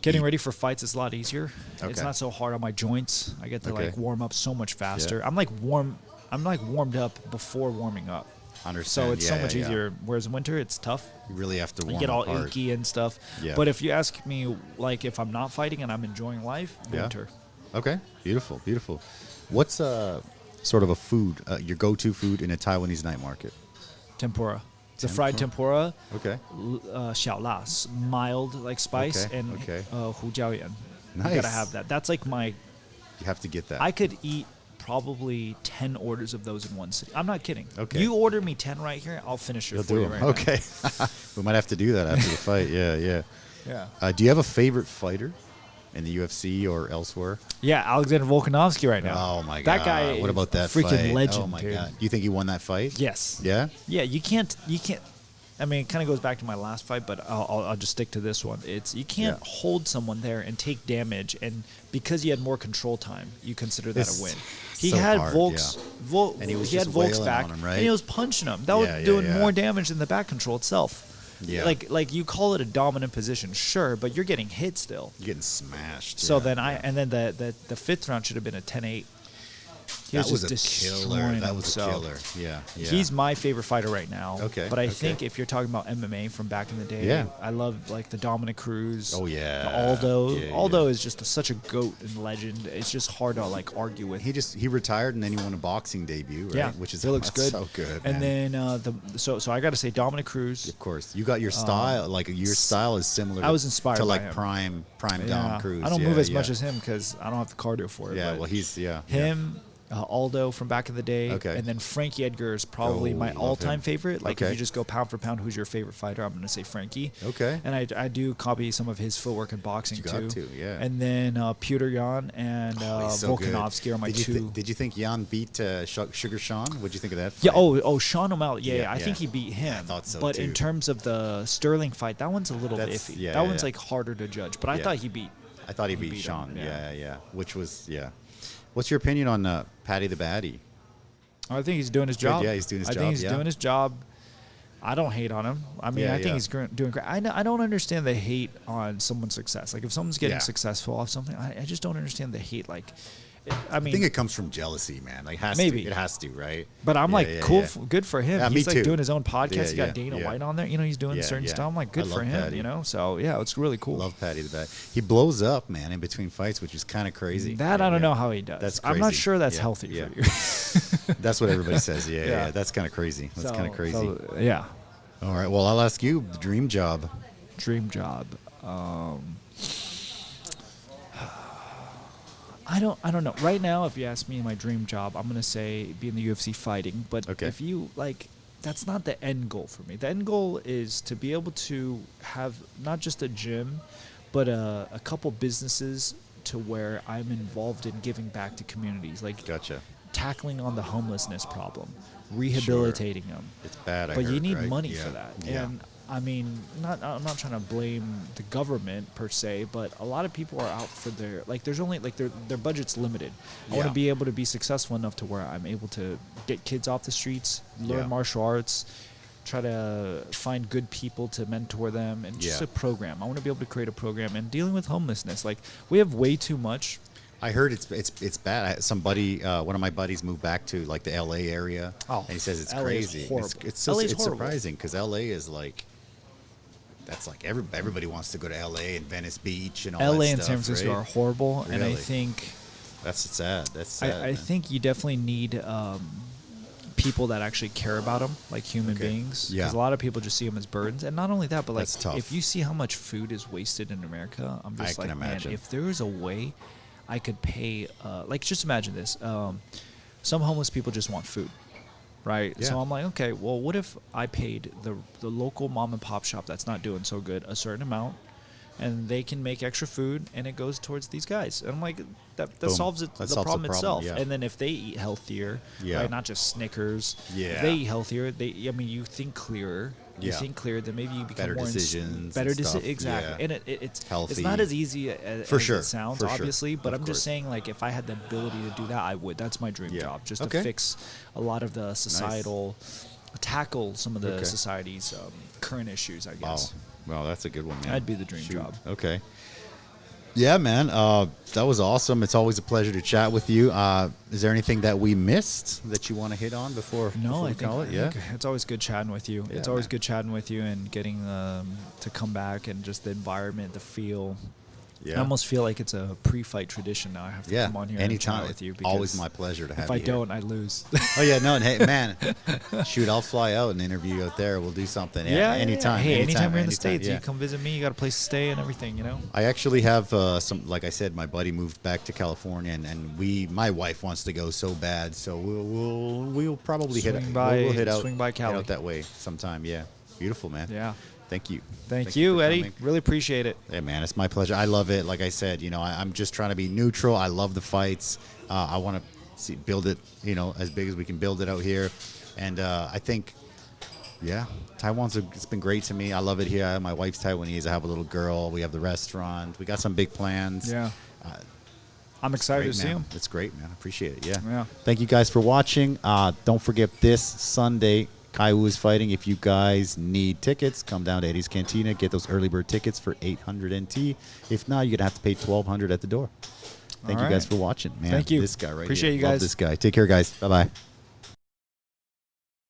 getting ready for fights is a lot easier. It's Okay. not so hard on my joints. I get to Okay. like warm up so much faster. Yeah. I'm like warmed up before warming up. Understand. So it's Yeah, so much yeah, yeah. easier. Whereas winter, it's tough. You really have to warm You get all up hard. achy and stuff. Yeah. But if you ask me, like if I'm not fighting and I'm enjoying life, Yeah. winter. Okay, beautiful, beautiful. What's sort of a food, your go-to food in a Taiwanese night market? Tempura. It's a fried tempura. Okay. 小辣, mild like spice, Okay, and okay. 胡椒盐. You Nice. gotta have that. That's like my. You have to get that. I could eat probably 10 orders of those in one sitting. I'm not kidding. Okay. You order me 10 right here, I'll finish it You'll for do you them. right now. Okay. We might have to do that after the fight. Yeah, yeah. Yeah. Do you have a favorite fighter in the UFC or elsewhere? Yeah, Alexander Volkanovski right now. Oh my god. That guy. What about that freaking fight? legend, Oh my dude. god. Do you think he won that fight? Yes. Yeah? Yeah, you can't. I mean, it kind of goes back to my last fight, but I'll just stick to this one. It's you can't Yeah. hold someone there and take damage, and because he had more control time, you consider that It's a win. He so had hard, Volk's, And he was had just Volk's wailing back, on him, right? and he was punching him. That Yeah, was yeah, doing yeah. more damage than the back control itself. Yeah. Like you call it a dominant position, sure, but you're getting hit still. You're getting smashed. So yeah. then the fifth round should have been a 10-8. He That was just a killer. destroying That him, was a so killer. Yeah, yeah. He's my favorite fighter right now. Okay, But I okay. think if you're talking about MMA from back in the day, Yeah. I love like the Dominic Cruz. Oh, yeah. The Aldo. Yeah, Aldo yeah. is just such a goat and legend. It's just hard to like argue with. He retired and then he won a boxing debut, right? Yeah, Which is he looks that's good. so good. And man. then so I got to say Dominic Cruz. Of course, you got your style. Like your style is similar. I was inspired to by like him. prime Yeah. Dom Cruz. I don't Yeah, move as yeah. much as him because I don't have the cardio for it. Yeah, but well, he's him. Aldo from back in the day, Okay. and then Frankie Edgar is probably Oh, my love all-time him. favorite. Like Okay. if you just go pound for pound, who's your favorite fighter? I'm going to say Frankie. Okay. And I do copy some of his footwork in boxing You got too. to, yeah. And then Petr Yan and He's so good. Volkanovski are my Did you two. did you think Jan beat Sugar Sean? What'd you think of that fight? Yeah. Oh, Sean O'Malley. Yeah, Yeah, I think yeah. he beat him. I thought so, But too. in terms of the Sterling fight, that one's a little That's- iffy. yeah, that yeah, one's yeah. like harder to judge. But I Yeah. thought he beat. I thought he He beat beat Sean. him, Yeah. yeah. yeah, Which was What's your opinion on Patty the Baddie? I think he's doing his Good, job. yeah, he's doing his I job, think he's yeah. doing his job. I don't hate on him. I mean, Yeah, I think yeah. he's doing great. I don't understand the hate on someone's success. Like if someone's getting Yeah. successful off something, I just don't understand the hate. Like, I I mean, think it comes from jealousy, man. Like Maybe. it has to, right? but I'm Yeah, like, yeah, cool, yeah. good for him. Yeah, me He's like too. doing his own podcast. Yeah, He got yeah, Dana yeah. White on there. You know, he's doing Yeah, certain yeah. stuff. I'm like, I good for love him. Patty. You know, so yeah, it's really cool. Love Patty the Baddie. He blows up, man, in between fights, which is kind of crazy. That Yeah, I don't yeah. know how he does. That's I'm not crazy. sure that's Yeah, healthy yeah. for you. That's what everybody says. Yeah, Yeah. yeah. That's kind of crazy. That's kind of crazy. So, yeah. All right. Well, I'll ask you, dream job. Dream job. I don't know. Right now, if you ask me my dream job, I'm gonna say be in the UFC fighting. But Okay. if you like, that's not the end goal for me. The end goal is to be able to have not just a gym, but a couple businesses to where I'm involved in giving back to communities, like Gotcha. tackling on the homelessness problem, rehabilitating them. It's bad. But you heard, need right? money Yeah. for that. Yeah. And I mean, I'm not trying to blame the government per se, but a lot of people are out for their there's only their budget's limited. I want Yeah. to be able to be successful enough to where I'm able to get kids off the streets, learn Yeah. martial arts, try to find good people to mentor them, and just Yeah. a program. I want to be able to create a program and dealing with homelessness. Like we have way too much. I heard it's bad. Somebody, one of my buddies, moved back to like the LA area, Oh, and he says it's LA is crazy. horrible. It's LA is it's horrible. surprising because LA is like, that's like everybody wants to go to LA and Venice Beach and all LA that and stuff, San Francisco right? are horrible, and I Really? think That's sad. That's sad. I man. think you definitely need people that actually care about them, like human beings. Yeah. Because a lot of people just see them as burdens. And not only that, but like That's tough. if you see how much food is wasted in America, I'm just I like, can man, imagine. if there was a way I could pay, like just imagine this. Some homeless people just want food, right? Yeah. So I'm like, okay, well, what if I paid the local mom and pop shop that's not doing so good a certain amount, and they can make extra food, and it goes towards these guys. And I'm like, that Boom. solves That the solves problem itself. yeah. And then if they eat healthier, Yeah. right, not just Snickers, Yeah. if they eat healthier, you think clearer. You Yeah. think clearer, then maybe you become Better more decisions better and stuff. decisions, exactly. Yeah. And it's Healthy. It's not as easy as For sure. it sounds, For sure. obviously. But Of I'm course. just saying, like, if I had the ability to do that, I would. That's my dream Yeah. job, just Okay. to fix a lot of the societal, tackle some of the Okay. society's current issues, I Wow. guess. Wow, that's a good one, man. That'd be the dream Shoot. job. Okay. Yeah, man. That was awesome. It's always a pleasure to chat with you. Is there anything that we missed that you want to hit on before? No, before we I think, call it? Yeah. it's always good chatting with you. Yeah, It's always man. good chatting with you and getting to come back and just the environment, the feel. Yeah. I almost feel like it's a pre-fight tradition now. I have to Yeah. come on here Anytime. and chat with you. Always because my pleasure to have If you I here. don't, I lose. Oh yeah, no, and hey, man, shoot, I'll fly out and interview you out there. We'll do something. Yeah, anytime. Hey, anytime you're in the anytime, States, yeah. you come visit me. You got a place to stay and everything, you know. I actually have some, like I said, my buddy moved back to California, and my wife wants to go so bad, so we'll probably Swing hit by- we'll hit out, swing by head Cali. out that way sometime. Yeah, beautiful, man. Yeah. Thank you. Thank you, for Eddie. coming. Really appreciate it. Yeah, man, it's my pleasure. I love it. Like I said, I'm just trying to be neutral. I love the fights. I want to build it, as big as we can build it out here. And I think, yeah, it's been great to me. I love it here. My wife's Taiwanese. I have a little girl. We have the restaurant. We got some big plans. Yeah. I'm excited Great, to see man. him. It's great, man. I appreciate it. Yeah. Yeah. Thank you guys for watching. Don't forget this Sunday, Khai Wu is fighting. If you guys need tickets, come down to Eddy's Cantina. Get those early bird tickets for 800 NT. If not, you're going to have to pay 1,200 at the door. Thank All you guys right. for watching, man. Thank you. This guy right Appreciate here. you Love guys. this guy. Take care, guys. Bye-bye.